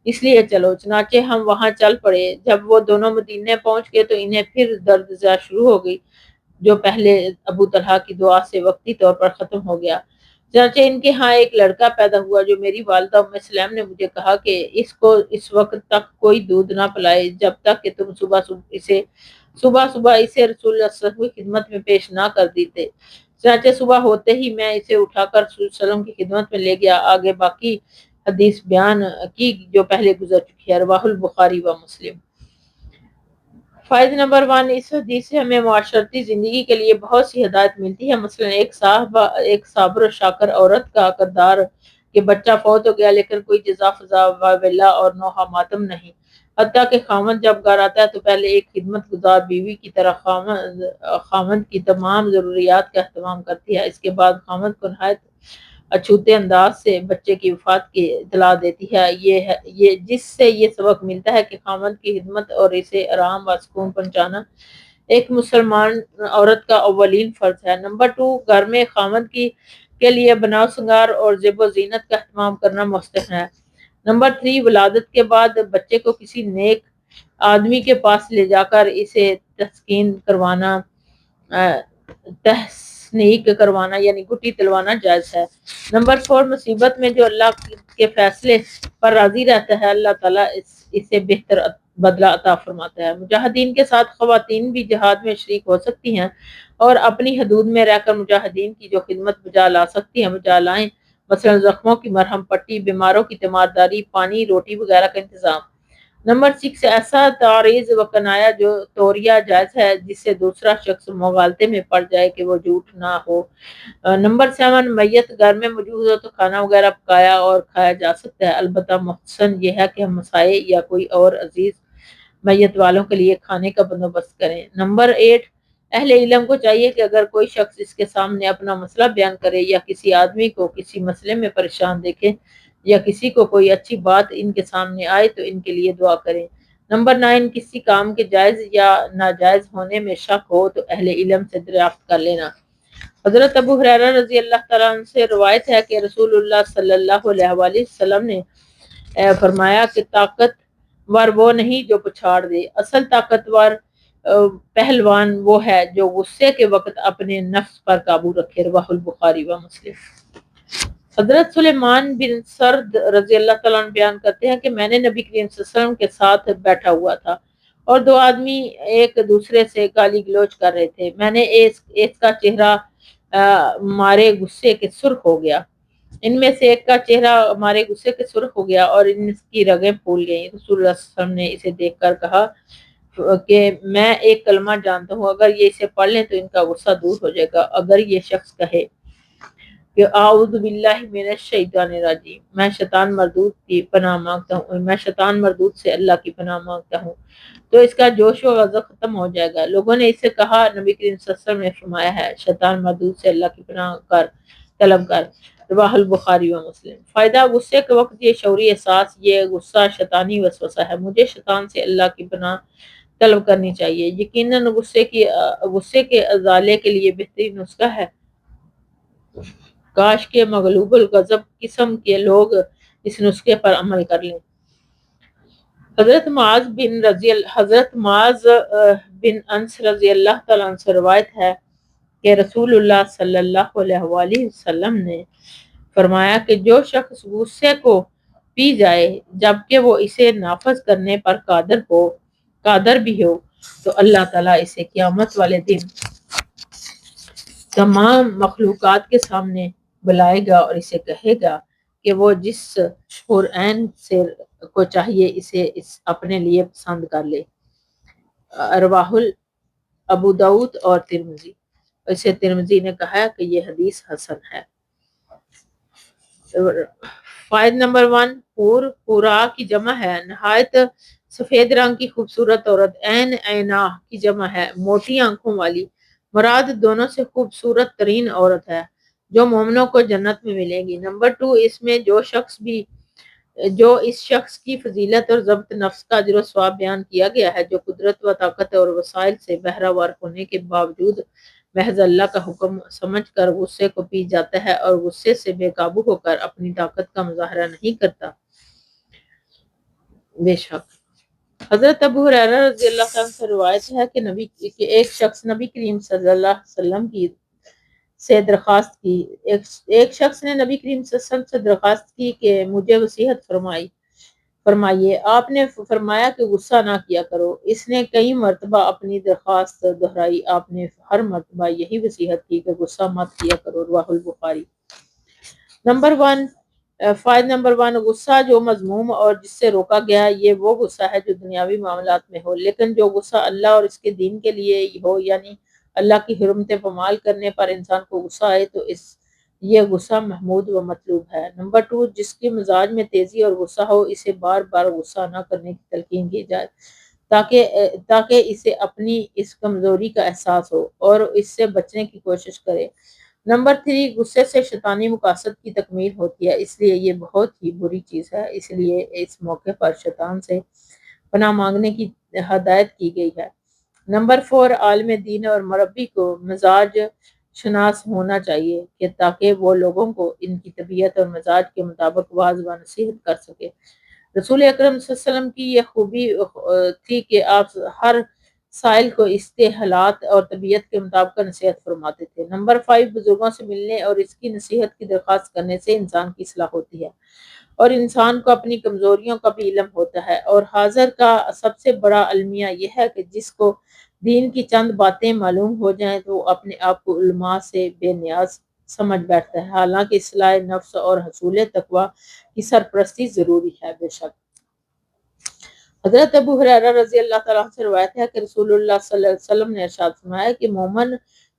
اس لیے چلو۔ چنانچہ ہم وہاں چل پڑے۔ جب وہ دونوں مدینے پہنچ گئے تو انہیں پھر درد زیادہ شروع ہو گئی جو پہلے ابو طلحہ کی دعا سے وقتی طور پر ختم ہو گیا۔ چنانچہ ان کے ہاں ایک لڑکا پیدا ہوا جو میری والدہ ام سلیم نے مجھے کہا کہ اس کو اس وقت تک کوئی دودھ نہ پلائے جب تک کہ تم صبح صبح اسے رسول اللہ صلی اللہ علیہ وسلم کی خدمت میں پیش نہ کر دیتے۔ چنانچہ صبح ہوتے ہی میں اسے اٹھا کر رسول اللہ صلی اللہ علیہ وسلم کی خدمت میں لے گیا۔ آگے باقی حدیث بیان کی جو پہلے گزر چکی ہے۔ رواہ البخاری و مسلم۔ فائدہ نمبر 1، اس حدیث سے ہمیں معاشرتی زندگی کے لیے بہت سی ہدایت ملتی ہے۔ مثلا ایک صابر و شاکر عورت کا کردار کہ بچہ فوت ہو گیا لیکن کوئی جزا فضا وبلا اور نوحہ ماتم نہیں، حتیٰ کہ خامند جب گھر آتا ہے تو پہلے ایک خدمت گزار بیوی کی طرح خامند کی تمام ضروریات کا اہتمام کرتی ہے۔ اس کے بعد خامند کو نہایت اچھوتے انداز سے بچے کی وفات کی اطلاع دیتی ہے، جس سے یہ سبق ملتا ہے کہ خامند کی خدمت اور اسے آرام و سکون پہنچانا ایک مسلمان عورت کا اولین فرض ہے۔ نمبر 2، گھر میں خامند کے لیے بناؤ سنگار اور زیب و زینت کا اہتمام کرنا مستحب ہے۔ نمبر 3، ولادت کے بعد بچے کو کسی نیک آدمی کے پاس لے جا کر اسے تسکین کروانا تحسنیک کروانا یعنی گٹی تلوانا جائز ہے۔ نمبر 4، مصیبت میں جو اللہ کے فیصلے پر راضی رہتا ہے اللہ تعالیٰ اسے بہتر بدلہ عطا فرماتا ہے۔ مجاہدین کے ساتھ خواتین بھی جہاد میں شریک ہو سکتی ہیں اور اپنی حدود میں رہ کر مجاہدین کی جو خدمت بجا لا سکتی ہیں بجا لائیں، مثلا زخموں کی مرہم پٹی، بیماروں کی تیمارداری، پانی روٹی وغیرہ کا انتظام۔ نمبر 6، ایسا تعریض و کنایا جو توریہ جائز ہے جس سے دوسرا شخص مغالطے میں پڑ جائے کہ وہ جھوٹ نہ ہو۔ نمبر 7، میت گھر میں موجود ہو تو کھانا وغیرہ پکایا اور کھایا جا سکتا ہے، البتہ محسن یہ ہے کہ ہم مسائے یا کوئی اور عزیز میت والوں کے لیے کھانے کا بندوبست کریں۔ نمبر 8، اہل علم کو چاہیے کہ اگر کوئی شخص اس کے سامنے اپنا مسئلہ بیان کرے یا کسی آدمی کو کسی مسئلے میں پریشان دیکھے یا کسی کو کوئی اچھی بات ان کے سامنے آئے تو ان کے لیے دعا کریں۔ نمبر 9، کسی کام کے جائز یا ناجائز ہونے میں شک ہو تو اہل علم سے دریافت کر لینا۔ حضرت ابو ہریرہ رضی اللہ تعالیٰ عنہ سے روایت ہے کہ رسول اللہ صلی اللہ علیہ وآلہ وسلم نے فرمایا کہ طاقتور وہ نہیں جو پچھاڑ دے، اصل طاقتور پہلوان وہ ہے جو غصے کے وقت اپنے نفس پر قابو رکھے۔ رواہ البخاری و مسلم۔ حضرت سلیمان بن سرد رضی اللہ تعالیٰ عنہ بیان کرتے ہیں کہ میں نے نبی کریم صلی اللہ علیہ وسلم کے ساتھ بیٹھا ہوا تھا اور دو آدمی ایک دوسرے سے گالی گلوچ کر رہے تھے۔ میں نے ایک کا چہرہ مارے غصے کے سرخ ہو گیا، ان میں سے ایک کا چہرہ ہمارے غصے کے سرخ ہو گیا اور ان کی رگیں پھول گئیں۔ رسول اللہ صلی اللہ علیہ وسلم نے اسے دیکھ کر کہا کہ میں ایک کلمہ جانتا ہوں، اگر یہ اسے پڑھ لیں تو ان کا غصہ دور ہو جائے گا۔ اگر یہ شخص کہے کہ اعوذ باللہ من الشیطان الرجیم، میں شیطان مردود کی پناہ مانگتا ہوں، میں شیطان مردود سے اللہ کی پناہ مانگتا ہوں، تو اس کا جوش و غضب ختم ہو جائے گا۔ لوگوں نے اس سے کہا، نبی کریم صلی اللہ علیہ وسلم نے فرمایا ہے شیطان مردود سے اللہ کی پناہ طلب کر۔ رواہ البخاری و مسلم۔ فائدہ، غصے کے وقت یہ شعوری احساس، یہ غصہ شیطانی وسوسہ ہے، مجھے شیطان سے اللہ کی پناہ طلب کرنی چاہیے۔ یقیناً غصے کے ازالے کے لیے بہترین نسخہ ہے، کاش کے مغلوب الغضب قسم کے لوگ اس نسخے پر عمل کر لیں۔ حضرت معاذ بن انس رضی اللہ تعالیٰ عنہ سے روایت ہے کہ رسول اللہ صلی اللہ علیہ وآلہ وسلم نے فرمایا کہ جو شخص غصے کو پی جائے جبکہ وہ اسے نافذ کرنے پر قادر بھی ہو تو اللہ تعالیٰ اسے قیامت والے دن تمام مخلوقات کے سامنے بلائے گا اور اسے کہے گا کہ وہ جس حورعین سے کو چاہیے اسے اپنے لیے پسند کر لے۔ رواہ ابو داؤد اور ترمذی۔ اسے ترمذی نے کہا کہ یہ حدیث حسن ہے۔ فائد نمبر 1، پورا کی جمع ہے نہایت سفید رنگ کی خوبصورت عورت، عین عینا کی جمع ہے موٹی آنکھوں والی، مراد دونوں سے خوبصورت ترین عورت ہے جو مومنوں کو جنت میں ملے گی۔ نمبر 2، اس میں جو اس شخص کی فضیلت اور ضبط نفس کا اجر و ثواب بیان کیا گیا ہے، جو قدرت و طاقت اور وسائل سے بہرہ ہونے کے باوجود محض اللہ کا حکم سمجھ کر غصے کو پی جاتا ہے اور غصے سے بے قابو ہو کر اپنی طاقت کا مظاہرہ نہیں کرتا۔ بے شک حضرت ابو ہریرہ رضی اللہ عنہ سے روایت ہے کہ ایک شخص نبی کریم صلی اللہ علیہ وسلم سے درخواست کی ایک شخص نے نبی کریم صلی اللہ علیہ وسلم سے درخواست کی کہ مجھے وصیت فرمائیے۔ آپ نے فرمایا کہ غصہ نہ کیا کرو۔ اس نے کئی مرتبہ اپنی درخواست دہرائی۔ آپ نے ہر مرتبہ یہی وصیت کی کہ غصہ مت کیا کرو، رواہ البخاری۔ فائد نمبر 1، غصہ جو مذموم اور جس سے روکا گیا یہ وہ غصہ ہے جو دنیاوی معاملات میں ہو، لیکن جو غصہ اللہ اور اس کے دین کے لیے ہو، یعنی اللہ کی حرمتیں پامال کرنے پر انسان کو غصہ آئے تو یہ غصہ محمود و مطلوب ہے۔ نمبر 2، جس کے مزاج میں تیزی اور غصہ ہو اسے بار بار غصہ نہ کرنے کی تلقین کی جائے تاکہ اسے اپنی اس کمزوری کا احساس ہو اور اس سے بچنے کی کوشش کرے۔ نمبر 3، غصے سے شیطانی مقاصد کی تکمیل ہوتی ہے، اس لیے یہ بہت ہی بری چیز ہے، اس لیے اس موقع پر شیطان سے پناہ مانگنے کی ہدایت کی گئی ہے۔ نمبر 4، عالم دین اور مربی کو مزاج شناس ہونا چاہیے کہ تاکہ وہ لوگوں کو ان کی طبیعت اور مزاج کے مطابق واعظ و نصیحت کر سکے۔ رسول اکرم صلی اللہ علیہ وسلم کی یہ خوبی تھی کہ آپ ہر سائل کو اس کے حالات اور طبیعت کے مطابق نصیحت فرماتے تھے۔ نمبر 5، بزرگوں سے ملنے اور اس کی نصیحت کی درخواست کرنے سے انسان کی اصلاح ہوتی ہے اور انسان کو اپنی کمزوریوں کا بھی علم ہوتا ہے، اور حاضر کا سب سے بڑا المیہ یہ ہے کہ جس کو دین کی چند باتیں معلوم ہو جائیں تو وہ اپنے آپ کو علماء سے بے نیاز سمجھ بیٹھتا ہے، حالانکہ اصلاح نفس اور حصول تقوی کی سرپرستی ضروری ہے۔ بے شک حضرت ابو ہریرہ رضی اللہ تعالیٰ عنہ سے روایت ہے کہ رسول اللہ صلی اللہ علیہ وسلم نے ارشاد فرمایا کہ مومن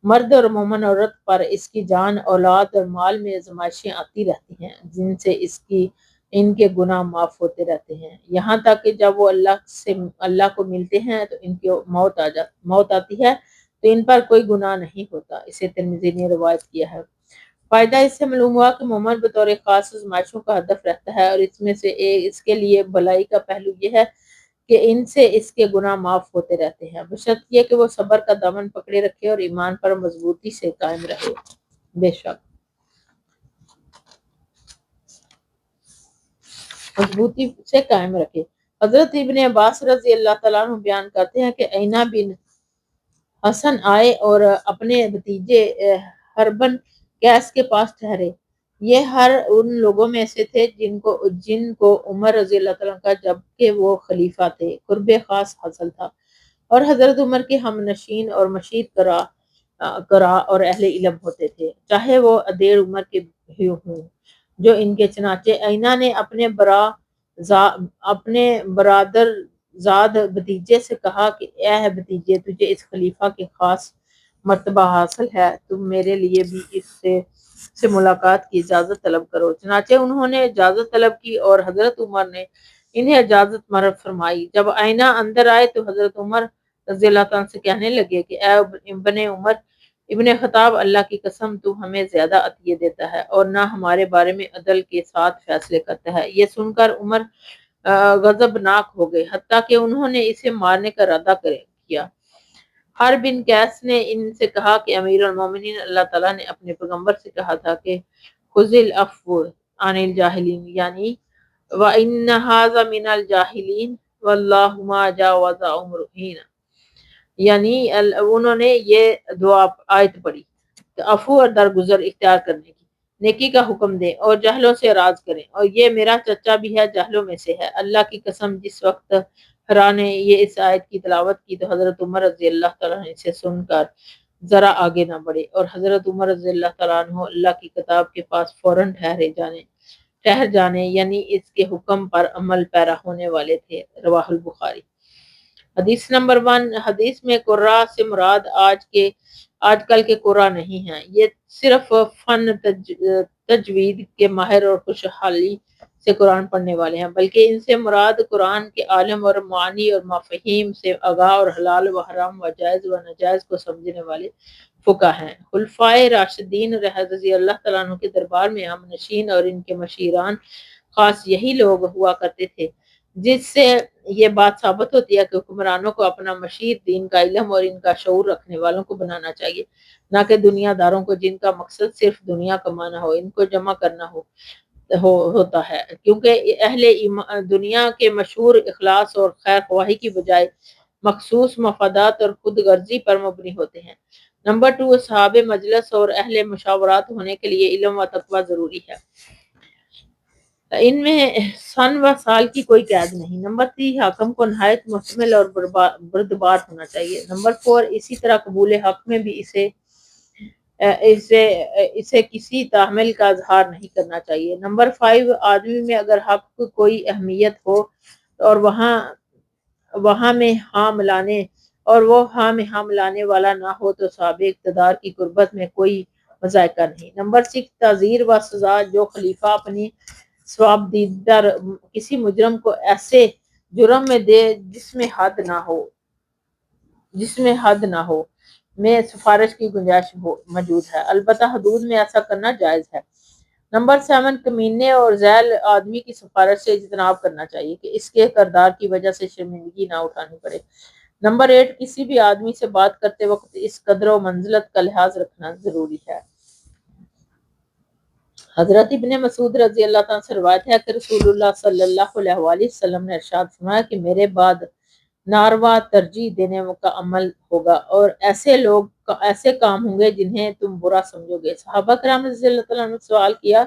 مرد اور مومن عورت پر اس کی جان، اولاد اور مال میں آزمائشیں آتی رہتی ہیں جن سے ان کے گناہ معاف ہوتے رہتے ہیں، یہاں تک کہ جب وہ اللہ کو ملتے ہیں تو ان کی موت آتی ہے تو ان پر کوئی گناہ نہیں ہوتا۔ اسے ترمذی نے روایت کیا ہے۔ فائدہ اس سے معلوم ہوا کہ مومن بطور خاص آزمائشوں کا ہدف رہتا ہے، اور اس میں سے اس کے لیے بھلائی کا پہلو یہ ہے کہ ان سے اس کے گناہ معاف ہوتے رہتے ہیں، بشرط یہ کہ وہ صبر کا دامن پکڑے رکھے اور ایمان پر مضبوطی سے قائم رہے۔ بے شک مضبوطی سے قائم رکھے۔ حضرت ابن عباس رضی اللہ تعالیٰ عنہ بیان کرتے ہیں کہ عینہ بن حسن آئے اور اپنے بھتیجے حربن قیس کے پاس ٹھہرے۔ یہ ہر ان لوگوں میں سے تھے جن کو عمر رضی اللہ تعالیٰ عنہ کا جبکہ وہ خلیفہ تھے قرب خاص حاصل تھا، اور حضرت عمر کے ہم نشین اور مشیر کرا اور اہل علم ہوتے تھے، چاہے وہ ادیر عمر کے بھی ہوں جو ان کے۔ چنانچہ عینہ نے اپنے برادر زاد بھتیجے سے کہا کہ اے بھتیجے، تجھے اس خلیفہ کے خاص مرتبہ حاصل ہے، تم میرے لیے بھی اس سے ملاقات کی اجازت طلب کرو۔ چنانچہ انہوں نے اجازت طلب کی اور حضرت عمر نے انہیں اجازت مرد فرمائی۔ جب عینہ اندر آئے تو حضرت عمر رضی اللہ عنہ سے کہنے لگے کہ اے ابن عمر ابن خطاب، اللہ کی قسم تو ہمیں زیادہ عطیے دیتا ہے اور نہ ہمارے بارے میں عدل کے ساتھ فیصلے کرتا ہے۔ یہ سن کر عمر غضبناک ہو گئے، حتیٰ کہ انہوں نے اسے مارنے کا ارادہ کیا۔ حرب بن قیس نے ان سے کہا کہ امیر المومنین، اللہ تعالیٰ نے اپنے پیغمبر سے کہا تھا کہ خذ العفو عن الجاہلین، یعنی وَإِنَّ هَذَا مِنَ الْجَاهِلِينَ وَاللَّهُ مَا جَاوَزَ عُمْرُ حِينَ، یعنی انہوں نے یہ دعا آیت پڑھی کہ عفو اور درگزر اختیار کرنے کی، نیکی کا حکم دیں اور جہلوں سے اراض کریں، اور یہ میرا چچا بھی ہے، جہلوں میں سے ہے۔ اللہ کی قسم، جس وقت حرا نے یہ اس آیت کی تلاوت کی تو حضرت عمر رضی اللہ تعالیٰ عنہ اسے سن کر ذرا آگے نہ بڑھے، اور حضرت عمر رضی اللہ تعالیٰ عنہ اللہ کی کتاب کے پاس فوراً ٹھہر جانے یعنی اس کے حکم پر عمل پیرا ہونے والے تھے۔ رواہ البخاری۔ حدیث نمبر 1، حدیث میں قرہ سے مراد آج کل کے قرہ نہیں ہیں، یہ صرف فن تجوید کے ماہر اور خوشحالی سے قرآن پڑھنے والے ہیں، بلکہ ان سے مراد قرآن کے عالم اور معانی اور مفاہیم سے آگاہ اور حلال و حرام و جائز و ناجائز کو سمجھنے والے فقہ ہیں۔ خلفائے راشدین رضی اللہ تعالیٰ عنہ کے دربار میں ہم نشین اور ان کے مشیران خاص یہی لوگ ہوا کرتے تھے، جس سے یہ بات ثابت ہوتی ہے کہ حکمرانوں کو اپنا مشیر دین کا علم اور ان کا شعور رکھنے والوں کو بنانا چاہیے، نہ کہ دنیا داروں کو جن کا مقصد صرف دنیا کمانا ہو، ان کو جمع کرنا ہوتا ہے، کیونکہ اہل دنیا کے مشہور اخلاص اور خیر خواہی کی بجائے مخصوص مفادات اور خود غرضی پر مبنی ہوتے ہیں۔ نمبر 2، اصحاب مجلس اور اہل مشاورات ہونے کے لیے علم و تقوی ضروری ہے، ان میں سن و سال کی کوئی قید نہیں۔ نمبر 3، حاکم کو نہایت محتمل اور بردبار ہونا چاہیے۔ نمبر 4، اسی طرح قبول حق میں بھی اسے کسی تحمل کا اظہار نہیں کرنا چاہیے۔ نمبر 5، آدمی میں اگر حق کوئی اہمیت ہو اور وہاں میں ہاں ملانے والا نہ ہو تو صاحب اقتدار کی قربت میں کوئی مذائقہ نہیں۔ نمبر 6، تعزیر و سزا جو خلیفہ اپنی ثواب دیدہ کسی مجرم کو ایسے جرم میں دے جس میں حد نہ ہو میں سفارش کی گنجائش موجود ہے، البتہ حدود میں ایسا کرنا جائز ہے۔ نمبر 7، کمینے اور ذیل آدمی کی سفارش سے اجتناب کرنا چاہیے کہ اس کے کردار کی وجہ سے شرمندگی نہ اٹھانی پڑے۔ نمبر 8، کسی بھی آدمی سے بات کرتے وقت اس قدر و منزلت کا لحاظ رکھنا ضروری ہے۔ حضرت ابن مسعود رضی اللہ تعالیٰ سے روایت ہے کہ رسول اللہ صلی اللہ علیہ وآلہ وسلم نے ارشاد فرمایا کہ میرے بعد ناروا ترجیح دینے کا عمل ہوگا اور ایسے کام ہوں گے جنہیں تم برا سمجھو گے۔ صحابہ کرام رضی اللہ تعالیٰ عنہ نے سوال کیا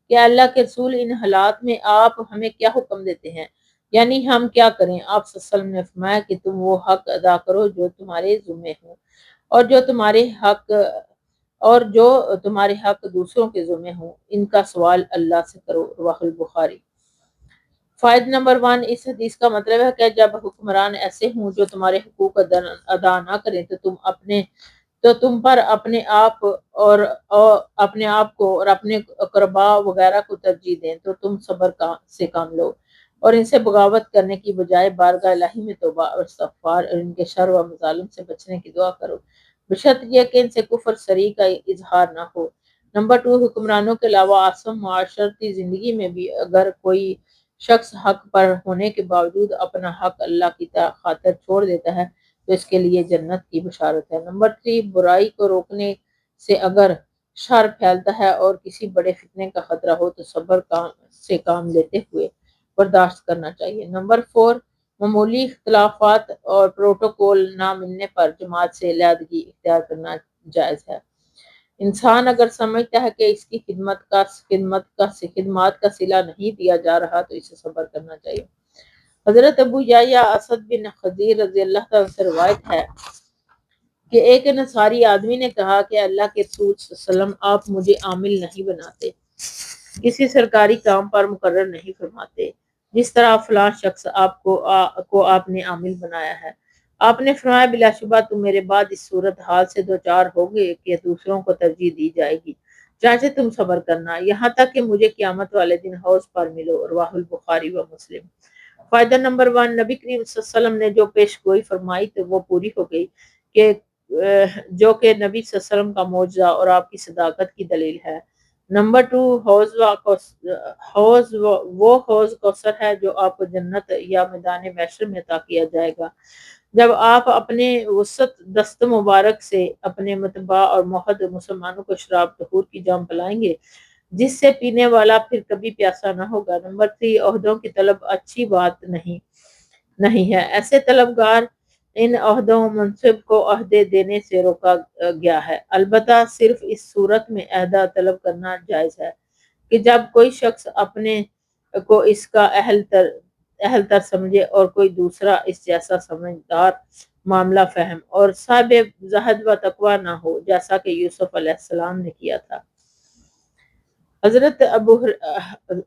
کہ اللہ کے رسول، ان حالات میں آپ ہمیں کیا حکم دیتے ہیں، یعنی ہم کیا کریں؟ آپ صلی اللہ علیہ وسلم نے فرمایا کہ تم وہ حق ادا کرو جو تمہارے ذمہ ہوں، اور جو تمہارے حق دوسروں کے ذمہ ہوں ان کا سوال اللہ سے کرو، رواہ البخاری۔ فائدہ نمبر 1، اس حدیث کا مطلب ہے کہ جب حکمران ایسے ہوں جو تمہارے حقوق ادا نہ کریں تو تم پر اپنے آپ کو اور اپنے اقربا وغیرہ کو ترجیح دیں تو تم صبر سے کام لو اور ان سے بغاوت کرنے کی بجائے بارگاہ الہی میں توبہ اور استغفار اور ان کے شر و مظالم سے بچنے کی دعا کرو، بشرط یہ کہ ان سے کفر صریح کا اظہار نہ ہو۔ نمبر 2، حکمرانوں کے علاوہ عاصم معاشرتی زندگی میں بھی اگر کوئی شخص حق پر ہونے کے باوجود اپنا حق اللہ کی خاطر چھوڑ دیتا ہے تو اس کے لیے جنت کی بشارت ہے۔ نمبر 3، برائی کو روکنے سے اگر شر پھیلتا ہے اور کسی بڑے فتنے کا خطرہ ہو تو صبر سے کام لیتے ہوئے برداشت کرنا چاہیے۔ نمبر 4، معمولی اختلافات اور پروٹوکول نہ ملنے پر جماعت سے علیحدگی اختیار کرنا جائز ہے۔ انسان اگر سمجھتا ہے کہ اس کی خدمات کا صلہ نہیں دیا جا رہا تو اسے صبر کرنا چاہیے۔ حضرت ابو یحییٰ اسد بن خضیر رضی اللہ تعالیٰ سے روایت ہے کہ ایک نصاری آدمی نے کہا کہ اللہ کے رسول صلی اللہ علیہ وسلم، آپ مجھے عامل نہیں بناتے، کسی سرکاری کام پر مقرر نہیں فرماتے جس طرح فلاں شخص کو آپ نے عامل بنایا ہے۔ آپ نے فرمایا بلا شبہ تم میرے بعد اس صورتحال سے دوچار ہوگے کہ دوسروں کو ترجیح دی جائے گی، چاہے تم صبر کرنا یہاں تک کہ مجھے قیامت والے دن حوض پر ملو، رواہ البخاری و مسلم۔ فائدہ نمبر 1، نبی کریم صلی اللہ علیہ وسلم نے جو پیش گوئی فرمائی تو وہ پوری ہو گئی کہ جو کہ نبی صلی اللہ علیہ وسلم کا معجزہ اور آپ کی صداقت کی دلیل ہے۔ نمبر 2، وہ حوض کوثر ہے جو آپ کو جنت یا میدان محشر میں عطا کیا جائے گا جب آپ اپنے وسط دست مبارک سے اپنے متبع اور موحد مسلمانوں کو شراب طہور کی جام پلائیں گے جس سے پینے والا پھر کبھی پیاسا نہ ہوگا۔ نمبر 3، عہدوں کی طلب اچھی بات نہیں ہے، ایسے طلبگار ان عہدوں منصب کو عہدے دینے سے روکا گیا ہے، البتہ صرف اس صورت میں عہدہ طلب کرنا جائز ہے کہ جب کوئی شخص اپنے کو اس کا اہل تر سمجھے اور کوئی دوسرا اس جیسا سمجھدار معاملہ فہم اور صاحب زہد و تقوی نہ ہو جیسا کہ یوسف علیہ السلام نے کیا تھا۔ حضرت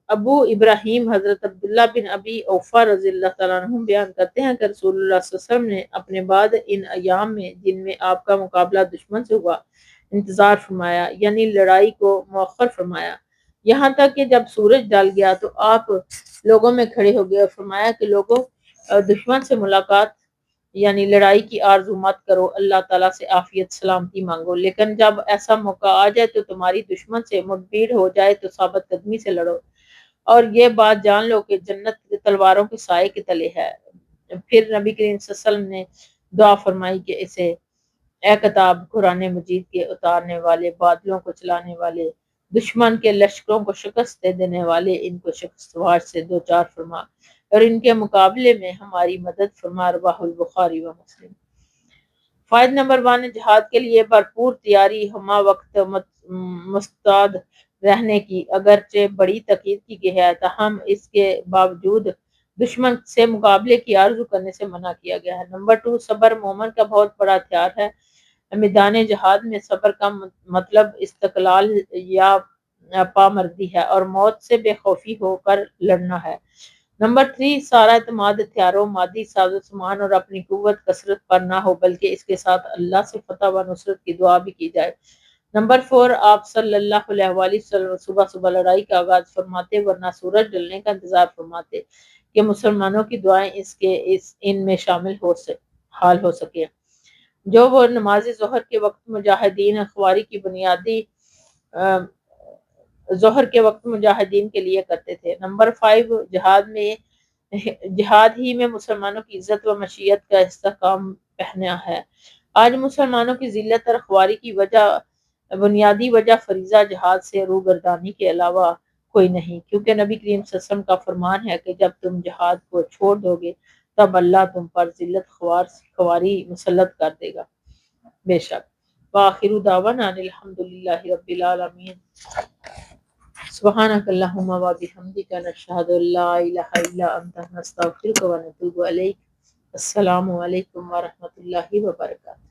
ابو ابراہیم حضرت عبداللہ بن ابی اوفا رضی اللہ تعالیٰ عنہ بیان کرتے ہیں کہ رسول اللہ صلی اللہ علیہ وسلم نے اپنے بعد ان ایام میں جن میں آپ کا مقابلہ دشمن سے ہوا انتظار فرمایا، یعنی لڑائی کو مؤخر فرمایا، یہاں تک کہ جب سورج ڈال گیا تو آپ لوگوں میں کھڑے ہو گئے اور فرمایا کہ لوگوں دشمن سے ملاقات یعنی لڑائی کی آرزو مت کرو، اللہ تعالیٰ سے عافیت سلامتی مانگو، لیکن جب ایسا موقع آ جائے تو تمہاری دشمن سے مدبیر ہو جائے تو ثابت قدمی سے لڑو، اور یہ بات جان لو کہ جنت تلواروں کے سائے کے تلے ہے۔ پھر نبی کریم صلی اللہ علیہ وسلم نے دعا فرمائی کہ اسے اے کتاب قرآن مجید کے اتارنے والے، بادلوں کو چلانے والے، دشمن کے لشکروں کو شکست دے دینے والے، ان کو شکست وار سے دو چار فرما اور ان کے مقابلے میں ہماری مدد فرما، رواہ البخاری و مسلم۔ فائدہ نمبر 1، جہاد کے لیے بھرپور تیاری، ہمہ وقت مستعد رہنے کی، اگرچہ بڑی تاکید کی گئی ہے تاہم اس کے باوجود دشمن سے مقابلے کی آرزو کرنے سے منع کیا گیا ہے۔ نمبر 2، صبر مومن کا بہت بڑا ہتھیار ہے۔ میدان جہاد میں صبر کا مطلب استقلال یا پامردی ہے اور موت سے بے خوفی ہو کر لڑنا ہے۔ نمبر 3، سارا اعتماد ہتھیاروں، مادی ساز و سامان اور اپنی قوت کثرت پر نہ ہو بلکہ اس کے ساتھ اللہ سے فتح و نصرت کی دعا بھی کی جائے۔ نمبر 4، آپ صلی اللہ علیہ وآلہ وسلم صبح صبح لڑائی کا آغاز فرماتے ورنہ سورج ڈلنے کا انتظار فرماتے کہ مسلمانوں کی دعائیں ان میں شامل حال ہو سکے۔ جو وہ نماز ظہر کے وقت مجاہدین خواری کی بنیادی ظہر کے وقت مجاہدین کے لیے کرتے تھے۔ نمبر 5، جہاد ہی میں مسلمانوں کی عزت و مشیت کا استحکام پہنا ہے۔ آج مسلمانوں کی ذلت اور خواری کی بنیادی وجہ فریضہ جہاد سے روگردانی کے علاوہ کوئی نہیں، کیونکہ نبی کریم صلی اللہ علیہ وسلم کا فرمان ہے کہ جب تم جہاد کو چھوڑ دو گے تب اللہ تم پر ذلت خواری مسلط کر دے گا، بے شک۔ وآخر دعوانا الحمدللہ رب العالمین۔ سبحانک اللہم و بحمدک، نشہد ان لا الہ الا انت، نستغفرک و نتوب الیک۔ السلام علیکم ورحمۃ اللہ وبرکاتہ۔